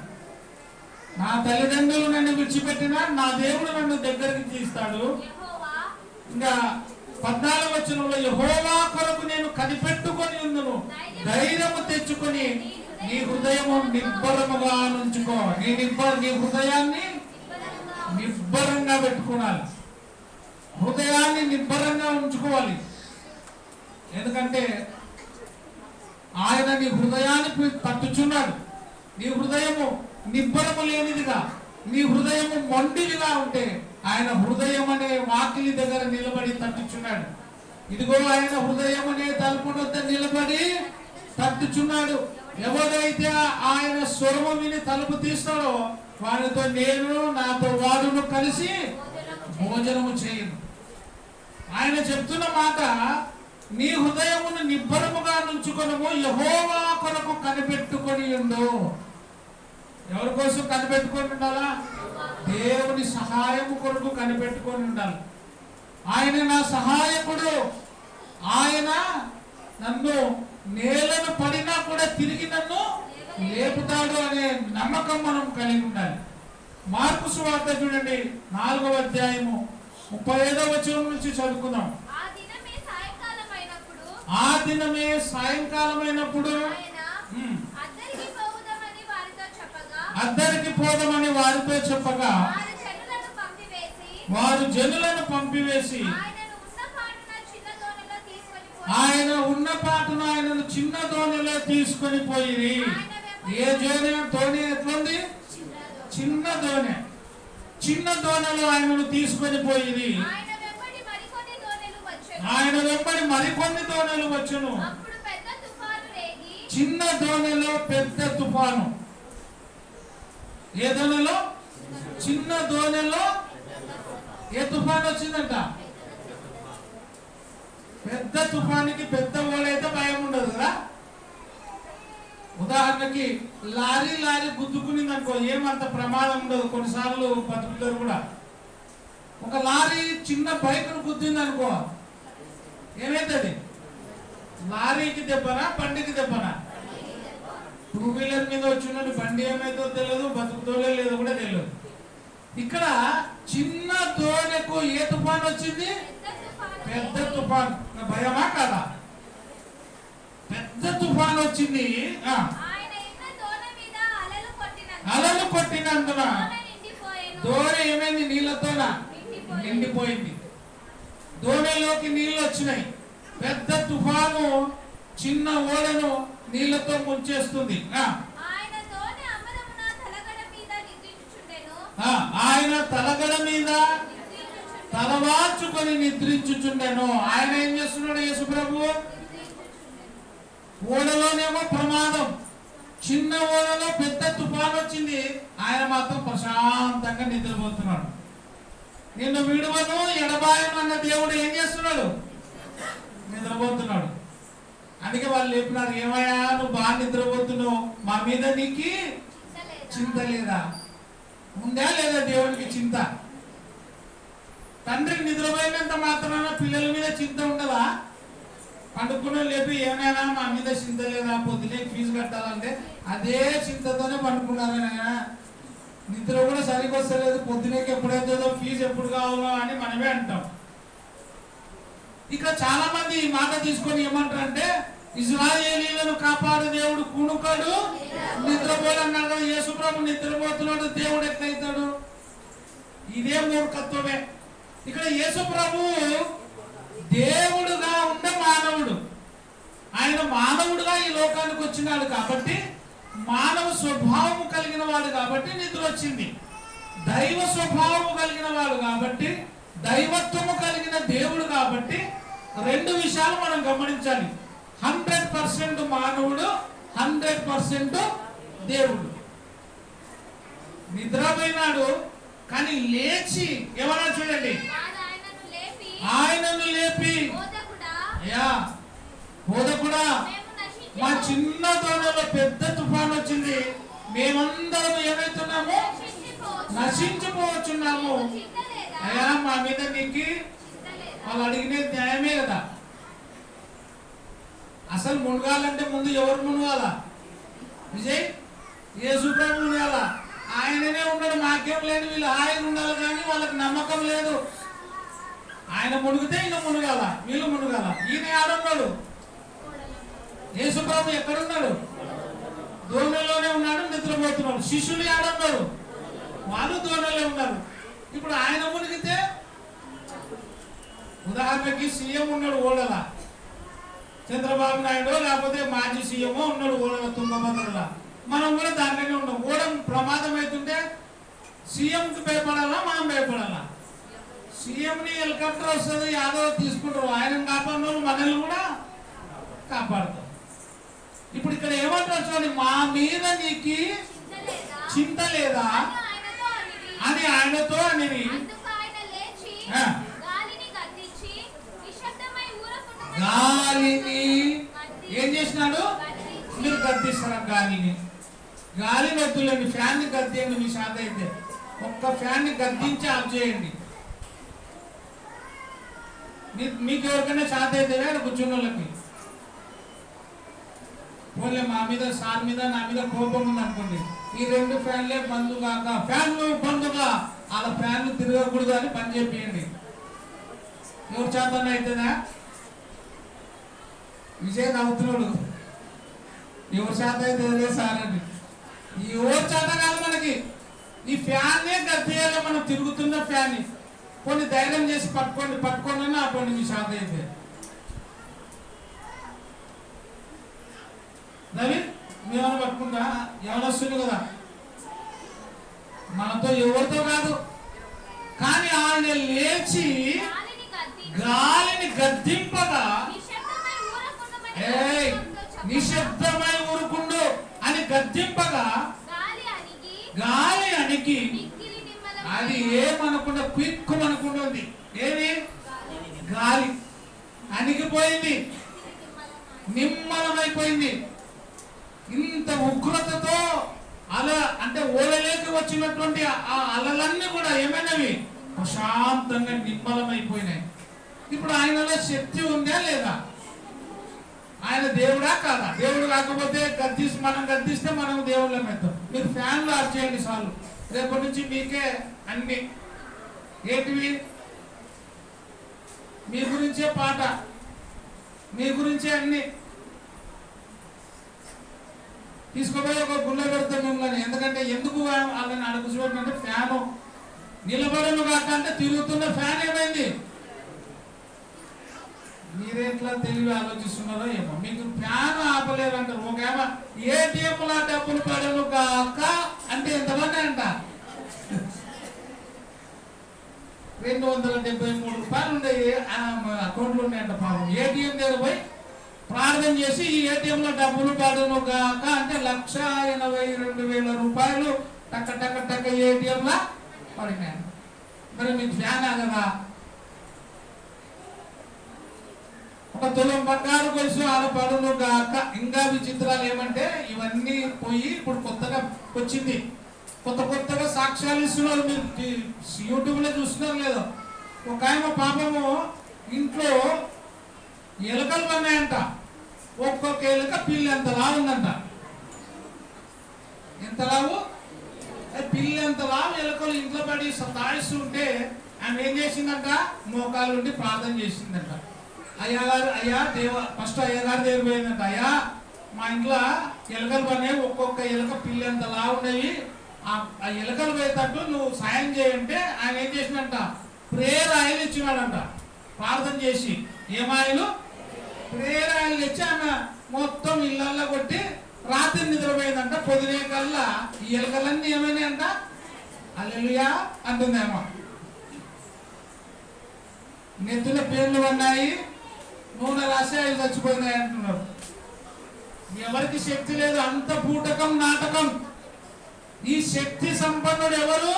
నా తల్లిదండ్రులు నన్ను విడిచిపెట్టినా నా దేవుడు నన్ను దగ్గరికి తీస్తాడు. ఇంకా 14 యెహోవా కొరకు నేను కనిపెట్టుకొని ఉందును, ధైర్యము తెచ్చుకొని నీ హృదయము నిబ్బరముగా ఉంచుకో. నీ హృదయాన్ని నిబ్బరంగా పెట్టుకోవాలి. హృదయాన్ని నిబ్బరంగా ఉంచుకోవాలి. ఎందుకంటే ఆయన నీ హృదయాన్ని తట్టుచున్నాడు. నీ హృదయము నిబ్బరము లేనిదిగా, నీ హృదయము మొండిదిగా ఉంటే ఆయన హృదయం అనే వాకిలి దగ్గర నిలబడి తట్టుచున్నాడు. ఇదిగో ఆయన హృదయం అనే తలుపు వద్ద నిలబడి తట్టుచున్నాడు. ఎవరైతే ఆయన స్వరము విని తలుపు తీస్తాడో వారితో నేను, నాతో వాడును కలిసి భోజనము చేయను. ఆయన చెప్తున్న మాట, నీ హృదయమును నిబ్బరముగా నుంచుకొనము, యెహోవా కొరకు కనిపెట్టుకొని ఉండు. ఎవరి కోసం కనిపెట్టుకొని ఉండాలా? దేవుని సహాయము కొరకు కనిపెట్టుకొని ఉండాలి. ఆయన నా సహాయకుడు, ఆయన నన్ను నేలను పడినా కూడా తిరిగి నన్ను లేపుతాడు అనే నమ్మకం మనం కలిగి ఉండాలి. మార్కు సువార్త చూడండి 4వ అధ్యాయము 35వ వచనం నుంచి చదువుకుందాం. ఆ దినమే సాయంకాలమైనప్పుడు అద్దరికి పోదామని వారితో చెప్పగా వారు జనులను పంపివేసి ఆయన ఉన్న పాటున ఆయనను చిన్న దోణిలో తీసుకొని పోయి. ఏ దోణి ఎట్లుంది? చిన్న దోణి. చిన్న దోణిలో ఆయనను తీసుకొని పోయి. ఆయన వెంబడి మరికొన్ని దోణులు వచ్చును. చిన్న దోణిలో పెద్ద తుఫాను. ఏ దోణిలో? చిన్న దోణిలో ఏ తుఫాను వచ్చిందంట? పెద్ద తుఫానికి పెద్ద ఓడైతే భయం ఉండదు కదా. ఉదాహరణకి లారీ గుద్దుకునింది అనుకో, ఏమంత ప్రమాదం ఉండదు. కొన్నిసార్లు బతుకుతారు కూడా. ఒక లారీ చిన్న బైక్ను గుద్దింది అనుకో, ఏమైతుంది? లారీకి దెబ్బనా, బండికి దెబ్బనా? టూ వీలర్ మీద వచ్చినట్టు బండి ఏమైతే తెలియదు, బతుకుతోలే లేదో కూడా తెలియదు. ఇక్కడ చిన్న దోణికు ఏ తుఫాన్ వచ్చింది? పెద్ద తుఫాన్. భయమా కాదా? పెద్ద తుఫాన్ వచ్చింది. అలలు కొట్టినందున దోణి ఏమైంది? నీళ్ళతోన నిండిపోయింది. దోణిలోకి నీళ్ళు వచ్చినాయి. పెద్ద తుఫాను చిన్న ఓడను నీళ్లతో ముంచేస్తుంది. ఆయన తలగడ మీద తలవాచుకొని నిద్రించుచుండెను. ఆయన ఏం చేస్తున్నాడు? యేసు ప్రభు ఓడలోనేమో ప్రమాదం, చిన్న ఓడలో పెద్ద తుఫాన్ వచ్చింది, ఆయన మాత్రం ప్రశాంతంగా నిద్రపోతున్నాడు. నిన్ను విడువను ఎడబాయను అన్న దేవుడు ఏం చేస్తున్నాడు? నిద్రపోతున్నాడు. అందుకే వాళ్ళు చెప్పినారు, ఏమయ్యా నువ్వు బాగా నిద్రపోతున్నావు, మా మీద నీకు చింత లేదా? ఉందా లేదా దేవునికి చింత? తండ్రికి నిద్రపోయినంత మాత్రాన పిల్లల మీద చింత ఉండదా? పండుకున్న లేపి ఏమైనా మా మీద చింత లేదా, పొద్దునే ఫీజు కట్టాలంటే అదే చింతతోనే పండుకున్నారని. నిద్ర కూడా సరిగ్గా వస్తలేదు, పొద్దునేకి ఎప్పుడైతుందో, ఫీజు ఎప్పుడు కావాలో అని మనమే అంటాం. ఇక్కడ చాలా మంది ఈ మాట తీసుకొని ఏమంటారంటే, ఇశ్రాయేలీయులను కాపాడు దేవుడు కునుకడు నిద్రపోడు అన్నాడు. యేసు ప్రభు నిద్రపోతున్నాడు, దేవుడు ఎట్లయితాడు? ఇదే మూర్ఖత్వమే. ఇక్కడ యేసు ప్రభు దేవుడుగా ఉండే మానవుడు. ఆయన మానవుడుగా ఈ లోకానికి వచ్చినాడు కాబట్టి, మానవ స్వభావము కలిగిన వాడు కాబట్టి నిద్ర వచ్చింది. దైవ స్వభావము కలిగిన వాడు కాబట్టి, దైవత్వము కలిగిన దేవుడు కాబట్టి, రెండు విషయాలు మనం గమనించాలి. 100% మానవుడు, 100% దేవుడు. నిద్రపోయినాడు కానీ లేచి ఏమన్నా చూడండి, ఆయనను లేపి, అయ్యా బోధకుడా, మా చిన్న దోణిలో పెద్ద తుఫాన్ వచ్చింది, మేమందరం ఏమైతున్నాము? నశించిపోవచ్చున్నాము. అయ్యా మా మీద నీకు వాళ్ళు అడిగినది న్యాయమే కదా. అసలు మునగాలంటే ముందు ఎవరు మునగాల? విజయ్, యేసు ప్రభు మునగాల. ఆయననే ఉన్నాడు, మాకేం లేదు. వీళ్ళు ఆయన ఉండాలి కానీ వాళ్ళకి నమ్మకం లేదు. ఆయన మునిగితే ఈయన మునగాల, వీళ్ళు మునగాల. ఈయన ఆడున్నాడు, యేసు ప్రభు ఎక్కడున్నాడు? దోణిలోనే ఉన్నాడు, నిద్రపోతున్నాడు. శిష్యులు ఆడున్నారు, వాళ్ళు దోణిలో ఉన్నారు. ఇప్పుడు ఆయన మునిగితే, ఉదాహరణకి సీఎం ఉన్నాడు ఓడల, చంద్రబాబు నాయుడు లేకపోతే మాజీ సీఎం ఉన్నాడు ఓడల, తుంగభద్రల. మనం కూడా దాంట్లోనే ఉన్నాం. ఓడ ప్రమాదం అవుతుంటే సీఎంకి భయపడాలా, మనం భయపడాలా? సీఎంని హెలికాప్టర్ వస్తుంది, యాదవ్ తీసుకుంటారు, ఆయన కాపాడు, మనల్ని కూడా కాపాడుతారు. ఇప్పుడు ఇక్కడ ఏమంటారు చూడండి, మా మీద నీకు చింత లేదా అని ఆయనతో అనేది. గాలిని ఏం చేసినాడు? మీరు గద్దిస్తారు గాలిని. గాలిని వద్దులేండి, ఫ్యాన్ని గద్దేయండి. మీ శాత అయితే ఒక్క ఫ్యాన్ని గద్దించి ఆఫ్ చేయండి. మీకు ఎవరికైనా శాత అయితే కూర్చున్న వాళ్ళకి పోలే, మా మీద సార్ మీద నా మీద కోపం ఉంది అనుకోండి, ఈ రెండు ఫ్యాన్లే బంద్ కాక, ఫ్యాన్లు బందుగా అలా ఫ్యాన్లు తిరగకూడదు అని పని చేయండి. ఎవరి చేతన అవుతుందా? విజయ్ నవ్వుతున్నాడు, ఎవరి చేత అయితే సార్ అండి. ఈ ఎవరి చేత కాదు మనకి, ఈ ఫ్యాన్నే గద్దెయాలి. మనం తిరుగుతున్న ఫ్యాన్ని కొన్ని ధైర్యం చేసి పట్టుకోండి అటువంటి మీ చేత అయితే. నవీన్ మేమన్నా పట్టుకుంటా, ఎవరు వస్తుంది కదా, మనతో ఎవరితో కాదు. కానీ ఆయన లేచి గాలిని గద్దింపగా, నిశ్శబ్దమై ఊరుకుండు అని గద్దింపగా గాలి అణికి, అది ఏమనకుండా క్విక్ అనకుండా ఉంది. ఏది? గాలి అణిగిపోయింది, నిమ్మలమైపోయింది. ఇంత ఉగ్రతతో అల అంటే ఓడలేకి వచ్చినటువంటి ఆ అలలన్నీ కూడా ఏమైనవి? ప్రశాంతంగా నిమ్మలమైపోయినాయి. ఇప్పుడు ఆయనలో శక్తి ఉందా లేదా? ఆయన దేవుడా కాదా? దేవుడు కాకపోతే మనం గద్దిస్తే మనం దేవుళ్ళం ఎత్తాం. మీరు ఫ్యాన్లు ఆఫ్ చేయండి చాలు. రేపటి నుంచి మీకే అన్ని ఏంటివి, మీ గురించే పాట, మీ గురించే అన్ని తీసుకుపోయి ఒక గుళ్ళ పెడతాం మిమ్మల్ని. ఎందుకంటే ఎందుకు వాళ్ళని అడుగుచుంటే ఫ్యాను నిలబడను కాక అంటే తిరుగుతున్న ఫ్యాన్ ఏమైంది? మీరేట్లా తెలివి ఆలోచిస్తున్నారో ఏమో. మీకు ఫ్యాన్ ఆపలేరు అంటారు. ఒకేమో ఏటీఎంలా డబ్బులు పడను కాక అంటే ఎంతమంది అంట 273 రూపాయలు ఉండేవి అకౌంట్లో ఉన్నాయంట. పాపం ఏటీఎం దగ్గర పోయి ప్రార్థన చేసి ఈ ఏటీఎంలో డబ్బులు పడను కాక అంటే 1,82,000 రూపాయలు టక్క టక్క టక్క ఏటీఎంలా పడినాయి. మరి మీకు ఫ్యాన్ కదా? ఒక తులం బంగారు కొలుసు ఆడపడును గాక. ఇంకా విచిత్రాలు ఏమంటే ఇవన్నీ పోయి ఇప్పుడు కొత్తగా వచ్చింది. కొత్తగా సాక్ష్యాలు ఇస్తున్నారు. మీరు యూట్యూబ్లో చూస్తున్నారు లేదో. ఒక ఆయన పాపము ఇంట్లో ఎలుకలు పన్నాయంట. ఒక్కొక్క ఎలుక పిల్లి ఎంత లావు ఉందంట. ఎంత లావు? పిల్లి ఎంత లావు ఎలుకలు ఇంట్లో పడి తాయిస్తుంటే ఆమె ఏం చేసిందంట? మోకాలు నుండి ప్రార్థన చేసిందంట. అయ్యా ఫస్ట్ అయ్యగారి దగ్గర పోయిందంట. అయ్యా మా ఇంట్లో ఎలుకలు పడినాయి, ఒక్కొక్క ఎలుక పిల్లి ఎంత లావు ఉండేవి, ఆ ఎలుకలు పోయేటట్టు నువ్వు సాయం చేయంటే ఆయన ఏం చేసినంట? Prayer oil ఇచ్చినాడంట. ప్రార్థన చేసి ఏమాయిలు? ప్రేయర్ ఆయిల్ ఇచ్చి ఆమె మొత్తం ఇళ్ళల్లో కొట్టి రాత్రి నిద్రపోయిందంట. పొద్దునే కల్లా ఈ ఎలుకలన్నీ ఏమైనాయంట? హల్లెలూయా అంటుందేమో. నెత్తుల పేర్లు ఉన్నాయి, నూనె రాసి అవి చచ్చిపోయినాయి అంటున్నారు. ఎవరికి శక్తి లేదు. అంత పూటకం నాటకం. ఈ శక్తి సంపన్నుడు ఎవరు?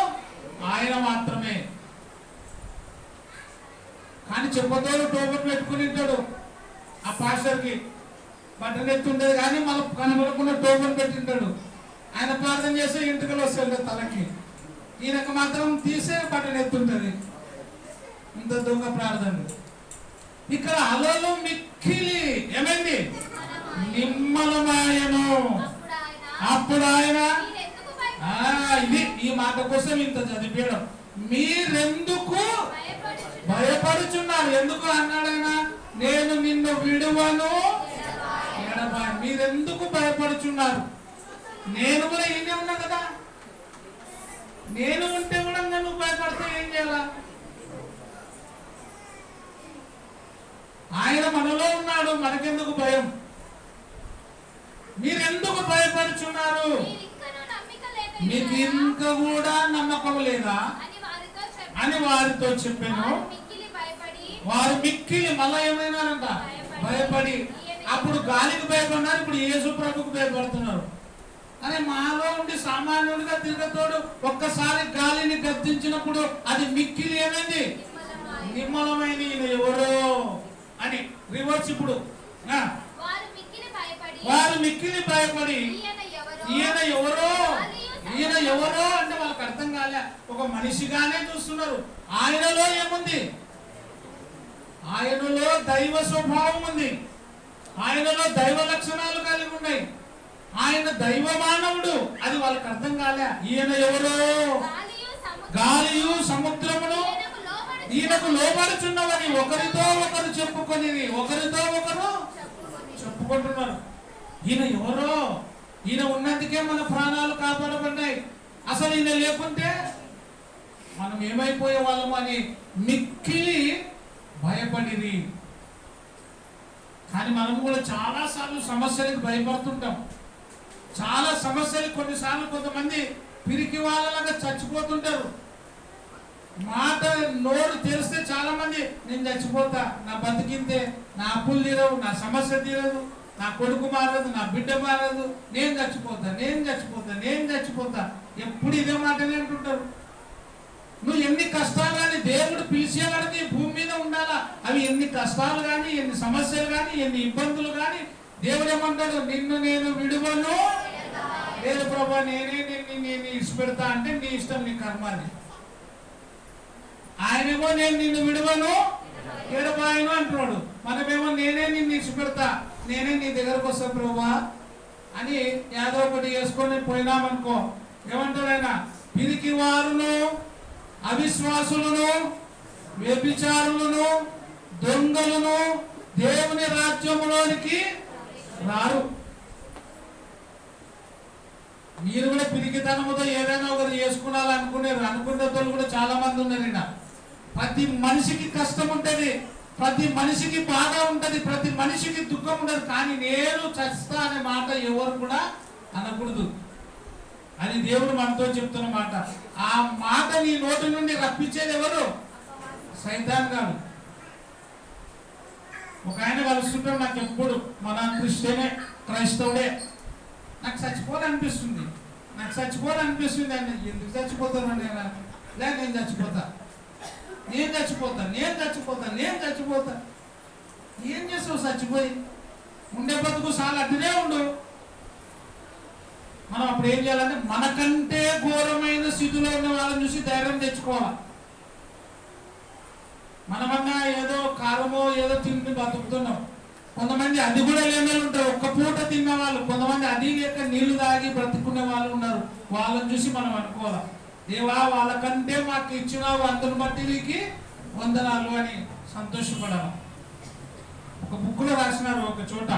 ఆయన మాత్రమే. కానీ చెప్పతోడు టోపన్ పెట్టుకుని ఉంటాడు. ఆ పాస్టర్కి బట్టలు ఎత్తుండేది కానీ మళ్ళీ కనబడకుండా టోపన్ పెట్టింటాడు. ఆయన ప్రార్థన చేస్తే ఇంటికలు వస్తాడు తలకి. ఈయనకు మాత్రం తీసే బట్టలు ఎత్తుంటది. ఇంత దొంగ ప్రార్థన. ఇక్కడ అలలు మిక్కిలి ఏమైంది? నిమ్మలమాయను. అప్పుడు ఆయన ఇది ఈ మాట కోసం ఇంత చదివాడు. మీరెందుకు భయపడుచున్నారు? ఎందుకు అన్నాడైనా? నేను నిన్ను విడువను ఎడబాయను. మీరెందుకు భయపడుచున్నారు? నేను కూడా ఈయనే ఉన్నా కదా. నేను ఉంటే కూడా నువ్వు భయపడితే ఏం చేయాలా? ఆయన మనలో ఉన్నాడు, మనకెందుకు భయం? మీరెందుకు భయపడుచున్నారు? మీకు ఇంకా కూడా నమ్మకం లేదా అని వారితో చెప్పాను. వారు మిక్కిలి మళ్ళా ఏమైనారంట? భయపడి. అప్పుడు గాలికి భయపడినారు, ఇప్పుడు యేసు ప్రభుకు భయపడుతున్నారు. అని మాలో ఉండి సామాన్యుడిగా తిరగతోడు ఒక్కసారి గాలిని గద్దించినప్పుడు అది మిక్కిలి ఏమైంది? నిమ్మలమైన ఈయన ఎవరో అని రివర్స్. ఇప్పుడు వారు మిక్కిలి భయపడి ఈయన ఎవరో అంటే వాళ్ళకి అర్థం కాలే. ఒక మనిషిగానే చూస్తున్నారు. ఆయనలో ఏముంది? ఆయనలో దైవ స్వభావం ఉంది. ఆయనలో దైవ లక్షణాలు కలిగి ఉన్నాయి. ఆయన దైవ మానవుడు. అది వాళ్ళకి అర్థం కాలే. ఈయన ఎవరో? గాలియు సముద్రమును ఈయనకు లోబడుచున్నవని ఒకరితో ఒకరు చెప్పుకుంటున్నారు. ఈయన ఎవరో? ఈయన ఉన్నందుకే మన ప్రాణాలు కాపాడబడ్డాయి. అసలు ఈయన లేకుంటే మనం ఏమైపోయే వాళ్ళము అని మిక్కిలి భయపడిరి. కానీ మనం కూడా చాలా సార్లు సమస్యలకు భయపడుతుంటాం. చాలా సమస్యలు కొన్నిసార్లు కొంతమంది పిరికి వాళ్ళలాగా చచ్చిపోతుంటారు. మాట నోరు తెరిస్తే చాలా మంది నేను చచ్చిపోతా, నా బతికింతే, నా అప్పులు తీరవు, నా సమస్య తీరదు, నా కొడుకు మారదు, నా బిడ్డ మారదు, నేను చచ్చిపోతా. ఎప్పుడు ఇదే మాటనే అంటుంటారు. నువ్వు ఎన్ని కష్టాలు కానీ దేవుడు పిలిచేవాడికి భూమి మీద ఉండాలా. అవి ఎన్ని కష్టాలు కానీ, ఎన్ని సమస్యలు కానీ, ఎన్ని ఇబ్బందులు కానీ దేవుడు ఏమంటాడు? నిన్ను నేను విడువను. లేదు ప్రభా, నేను ఇష్టపెడతా అంటే నీ ఇష్టం, నీ కర్మాన్ని. ఆయనేమో నేను నిన్ను విడువను ఎడబాయను అంటున్నాడు. మనమేమో నేనే నిన్ను ఇష్టపెడతా నేనే నీ దగ్గరకు వస్తా ప్రభువా అని ఏదో ఒకటి వేసుకొని పోయినామనుకో, ఏమంటాడు ఆయన? పిరికి వారును, అవిశ్వాసులను, వ్యభిచారులను, దొంగలను దేవుని రాజ్యములోనికి రారు. మీరు కూడా పిరికితనముతో ఏదైనా ఒకరు అనుకునే వాళ్ళు కూడా చాలా మంది ఉన్నారు. ప్రతి మనిషికి కష్టం ఉంటుంది, ప్రతి మనిషికి బాధ ఉంటుంది, ప్రతి మనిషికి దుఃఖం ఉండదు. కానీ నేను చస్తా అనే మాట ఎవరు కూడా అనకూడదు. అది దేవుడు మనతో చెప్తున్న మాట. ఆ మాట నీ నోటి నుండి రప్పించేది ఎవరు? సైతాన్ గారు. ఒక ఆయన కలుస్తుంటాడు నాకు ఎప్పుడు, మన క్రైస్తవుడే, నాకు చచ్చిపోవాలనిపిస్తుంది ఆయన. ఎందుకు చచ్చిపోతాను నేను చచ్చిపోతా. ఏం చేస్తావు? చచ్చిపోయి ఉండే బతుకు చాలా అడ్డునే ఉండు. మనం అప్పుడు ఏం చేయాలంటే మనకంటే ఘోరమైన స్థితిలో ఉన్న వాళ్ళని చూసి ధైర్యం తెచ్చుకోవాలి. మనమన్నా ఏదో కారమో ఏదో తింటూ బతుకుతున్నాం. కొంతమంది అది కూడా లేని ఉంటారు, ఒక్క పూట తిన్న వాళ్ళు. కొంతమంది అది లేక నీళ్లు తాగి బ్రతుకునే వాళ్ళు ఉన్నారు. వాళ్ళని చూసి మనం అనుకోవాలి, దేవా వాళ్ళకంటే మాకు ఇచ్చినావు, అందరిని బట్టి నీకు వందనాలు అని సంతోషపడాలి. ఒక బుక్లో రాసినారు ఒక చోట,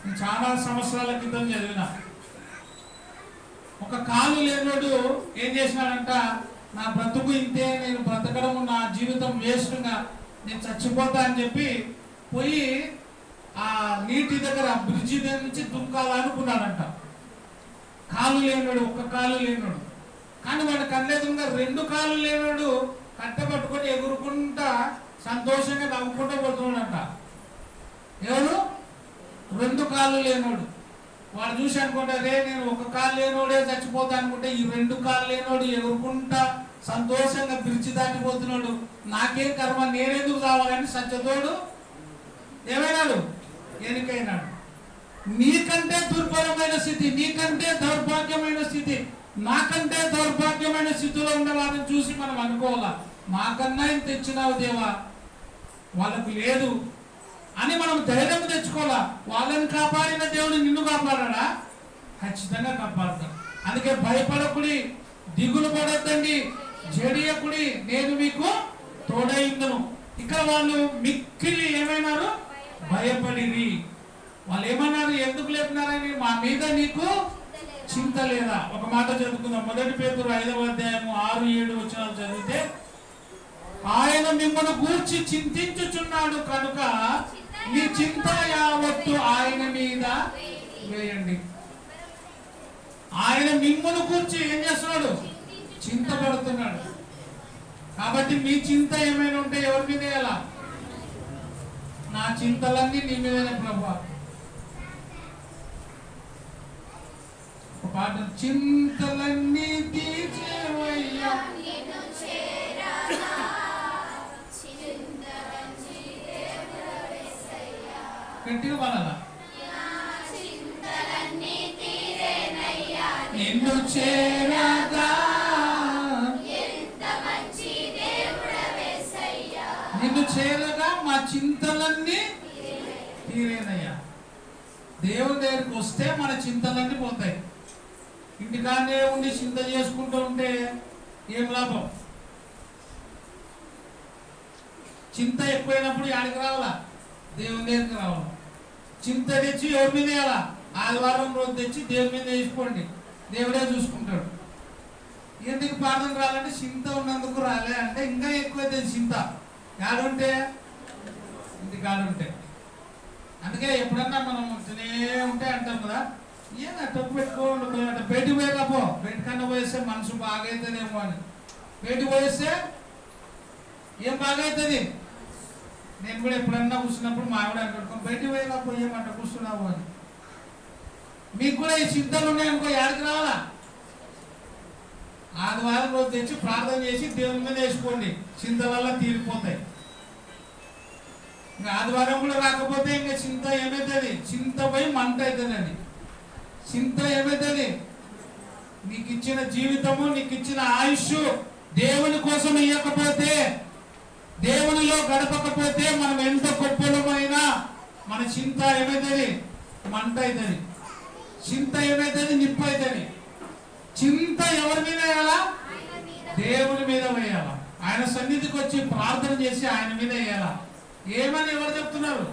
నేను చాలా సంవత్సరాల క్రితం చదివిన. ఒక కాలు లేనోడు ఏం చేసినాడంట, నా బ్రతుకు ఇంతే, నేను బ్రతకడం, నా జీవితం వేస్ట్గా, నేను చచ్చిపోతా అని చెప్పి పోయి ఆ నీటి దగ్గర బ్రిడ్జి దగ్గర నుంచి దుంకాలనుకున్నాడంట. కాలు లేనోడు, ఒక్క కాలు లేనోడు. కానీ వాడు కళ్ళెదురుగా 2 కాళ్ళు లేనోడు కట్టబట్టుకొని ఎగురుకుంటా సంతోషంగా నవ్వుకుంటూ పోతున్నాడంట. ఎవరు? 2 కాళ్ళు లేనోడు. వాడు చూసి అనుకుంటా, రే నేను 1 కాలు లేనోడే చచ్చిపోతా అనుకుంటే, ఈ 2 కాళ్ళు లేనోడు ఎగురుకుంటా సంతోషంగా బ్రిడ్జి దాటిపోతున్నాడు. నాకేం కర్మ, నేనెందుకు కావాలని సత్యతోడు ఏమైనాడు? ఎనికైనాడు. నీకంటే దుర్భరమైన స్థితి, నీకంటే దౌర్భాగ్యమైన స్థితి, నాకంటే దౌర్భాగ్యమైన స్థితిలో ఉన్న వారిని చూసి మనం అనుకోవాలా, మాకన్నా ఇంత తెచ్చినావు దేవా, వాళ్ళకు లేదు అని మనం ధైర్యం తెచ్చుకోవాలా. వాళ్ళని కాపాడిన దేవుడు నిన్ను కాపాడా? ఖచ్చితంగా కాపాడుతాడు. అందుకే భయపడకుడి, దిగులు పడొద్దండి, జడియకుడి, నేను మీకు తోడైందును. ఇక్కడ వాళ్ళు మిక్కిలి ఏమైనారు? భయపడిరి. వాళ్ళు ఏమన్నారు? ఎందుకు లేపినారని, మా మీద నీకు చింత లేదా? ఒక మాట చదువుకుందాం. 1 పేతురు 5వ అధ్యాయము 6-7 వచనాలు చదివితే, ఆయన మిమ్మల్ని గూర్చి చింతించుచున్నాడు కనుక మీ చింత యావత్తు ఆయన మీద వేయండి. ఆయన మిమ్మల్ని గూర్చి ఏం చేస్తున్నాడు? చింతపడుతున్నాడు. కాబట్టి మీ చింత ఏమైనా ఉంటే ఎవరి మీద వేయాలా? నా చింతలన్నీ నీ మీదనే ప్రభువా. ఒక పాట, చింతలన్నీ తీర్చేవయ్యా, గట్టిగా పడాలా, నిన్ను చేరగా, నిన్ను చేరగా మా చింతలన్నీ తీరేనయ్యా. దేవుని దగ్గరికి వస్తే మన చింతలన్నీ పోతాయి. ఇంటికానే ఉండి చింత చేసుకుంటూ ఉంటే ఏం లాభం? చింత ఎక్కువైనప్పుడు యాడికి రావాలా? దేవుని దగ్గరికి రావాలా. చింత తెచ్చి ఎవరి మీద వేయాలా? ఆదివారం రోజు తెచ్చి దేవుని మీద వేసుకోండి, దేవుడే చూసుకుంటాడు. ఎందుకు ప్రార్థన రాలంటే చింత ఉన్నందుకు రాలే అంటే ఇంకా ఎక్కువైతుంది చింత. యాడుంటే ఇంటికాడుంటే. అందుకే ఎప్పుడన్నా మనం తినే ఉంటే అంటాం కదా, ఏం టప్పు పెట్టుకోండి, బయటికి పోయేకపో, బయటకన్నా పోయేస్తే మనసు బాగా అవుతుందేమో అని. బయటికి పోయేస్తే ఏం బాగా అవుతుంది? నేను కూడా ఎప్పుడన్నా కూర్చున్నప్పుడు మా ఆవిడ అంటాడు, బయటికి పోయేకపో, ఏమంట కూర్చున్నావు అని. మీకు కూడా ఈ చింతలు ఉన్నాయనుకో, యాడికి రావాలా? ఆదివారం రోజు తెచ్చి ప్రార్థన చేసి దేవుని మీద వేసుకోండి, చింతలల్లా తీరిపోతాయి. ఇంకా ఆదివారం కూడా రాకపోతే ఇంకా చింత ఏమవుతుంది? చింత పోయి మంట అవుతుందండి. చింత ఏమవుతుంది? నీకు ఇచ్చిన జీవితము, నీకు ఇచ్చిన ఆయుష్ దేవుని కోసం ఇవ్వకపోతే, దేవునిలో గడపకపోతే మనం ఎంత గొప్పలమైనా మన చింత ఏమైతుంది? మంట అవుతుంది. చింత ఏమైతుంది? నిప్పు అవుతుంది. చింత ఎవరి మీద వేయాలా? దేవుని మీద వేయాలా. ఆయన సన్నిధికి వచ్చి ప్రార్థన చేసి ఆయన మీద వేయాలా. ఏమని ఎవరు చెప్తున్నారు?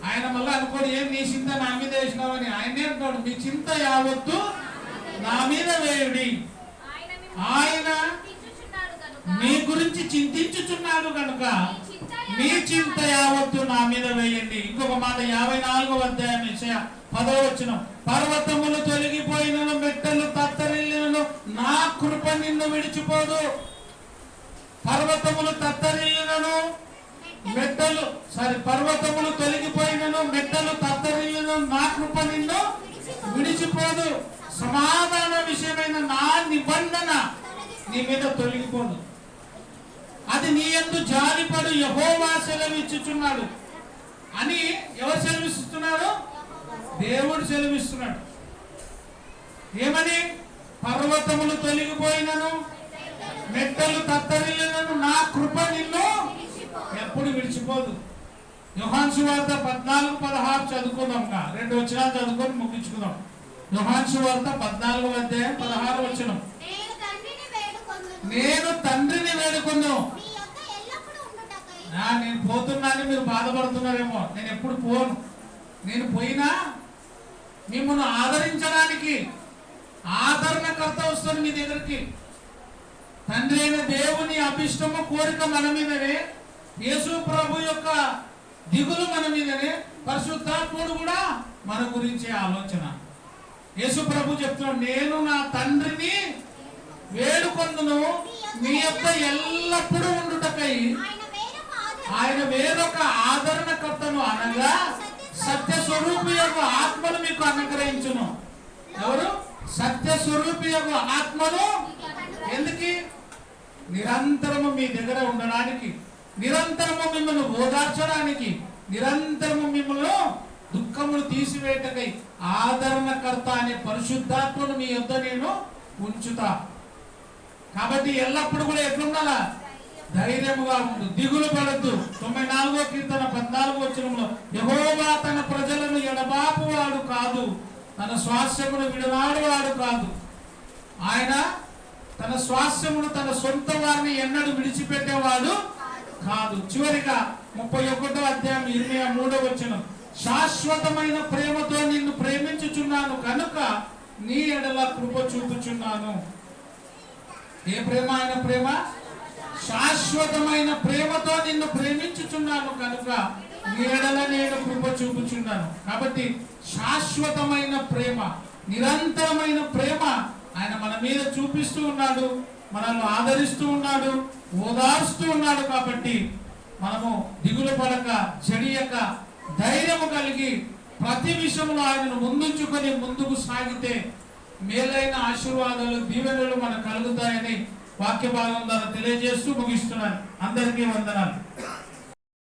ఆయన మళ్ళీ అనుకోడు, ఏం నీ చింత నా మీద వేసినావని. ఆయనే అంటాడు, మీ చింత యావత్తు నా మీద వేయుడి. ఆయన మీ గురించి చింతించుచున్నాడు కనుక మీ చింత యావత్తు నా మీద వేయండి. ఇంకొక మాట 54వ అధ్యాయం 10వ వచనం, పర్వతములు తొలగిపోయినను మెట్టలు తత్తరిల్లినను నా కృప నిన్ను విడిచిపోదు. పర్వతములు తత్తరిల్లినను పర్వతములు తొలగిపోయినను మెట్టలు తత్తరిల్లినను నా కృప నిన్ను విడిచిపోదు. సమాధాన విషయమైన నా నిబంధన నీ మీద తొలగిపోదు. అది నీ యందు జాలిపడు యెహోవా సెలవిచ్చుచున్నాడు అని ఎవరు సెలవిస్తున్నాడు? దేవుడు సెలవిస్తున్నాడు. ఏమని? పర్వతములు తొలగిపోయినను మెట్టలు తత్తరిల్లినను నా కృప నిన్ను ఎప్పుడు విడిచిపోదు. యోహాను సువార్త 14:16 చదువుకుందాం. 2 వచనాలు చదువుకొని ముగించుకుందాం. యోహాను సువార్త 14వ అధ్యాయం 16వ వచనం, నేను తండ్రిని వేడుకొను. నేను పోతున్నానని మీరు బాధపడుతున్నారేమో. నేను ఎప్పుడు పోను. నేను పోయినా మిమ్మల్ని ఆదరించడానికి ఆదరణకర్త వస్తాను మీ దగ్గరికి. తండ్రి అయిన దేవుని అభిష్టము కోరిక మన మీదనే, యేసు ప్రభు యొక్క దిగులు మన మీదనే, పరిశుద్ధాత్ముడు కూడా మన గురించే ఆలోచన. యేసు ప్రభు చెప్తున్నాడు, నేను నా తండ్రిని వేడుకొందును మీ యొక్క ఎల్లప్పుడూ ఉండుటకై ఆయన వేరొక ఆదరణకర్తను అనగా సత్య స్వరూపి యొక్క ఆత్మను మీకు అనుగ్రహించును. ఎవరు? సత్య స్వరూపి యొక్క ఆత్మను. ఎందుకు? నిరంతరము మీ దగ్గర ఉండడానికి, నిరంతరము మిమ్మల్ని ఓదార్చడానికి, నిరంతరము మిమ్మల్ని దుఃఖములు తీసివేయటకై ఆదరణకర్త అనే పరిశుద్ధాత్మను మీ యొద్ద నేను ఉంచుతా. కాబట్టి ఎల్లప్పుడు కూడా ఎట్లుండాలా? ధైర్యముగా ఉండు, దిగులు పడద్దు. 94వ కీర్తన 14వ వచనంలో, యెహోవా తన ప్రజలను ఎడబాపు వాడు కాదు, తన స్వాస్థ్యమును విడనాడు వాడు కాదు. ఆయన తన స్వాస్థ్యమును తన సొంత వారిని ఎన్నడూ విడిచిపెట్టేవాడు కాదు. చివరిగా 31వ అధ్యాయం 23వ వచనం, శాశ్వతమైన ప్రేమతో నిన్ను ప్రేమించుచున్నాను కనుక నీ ఎడల కృప చూపుచున్నాను. ఏ ప్రేమ? ఆయన ప్రేమ శాశ్వతమైన ప్రేమతో నిన్ను ప్రేమించుచున్నాను కనుక నీ ఎడల నేను కృప చూపుచున్నాను. కాబట్టి శాశ్వతమైన ప్రేమ, నిరంతరమైన ప్రేమ ఆయన మన మీద చూపిస్తూ ఉన్నాడు, మనల్ని ఆదరిస్తూ ఉన్నాడు, ఓదార్స్తూ ఉన్నాడు. కాబట్టి మనము దిగులు పడక, జడియక, ధైర్యము కలిగి ప్రతి విషయంలో ఆయనను ముందుంచుకొని ముందుకు సాగితే మేలైన ఆశీర్వాదాలు, దీవెనలు మనకు కలుగుతాయని వాక్య భాగం ద్వారా తెలియజేస్తూ ముగిస్తున్నాను. అందరికీ వందనాలు.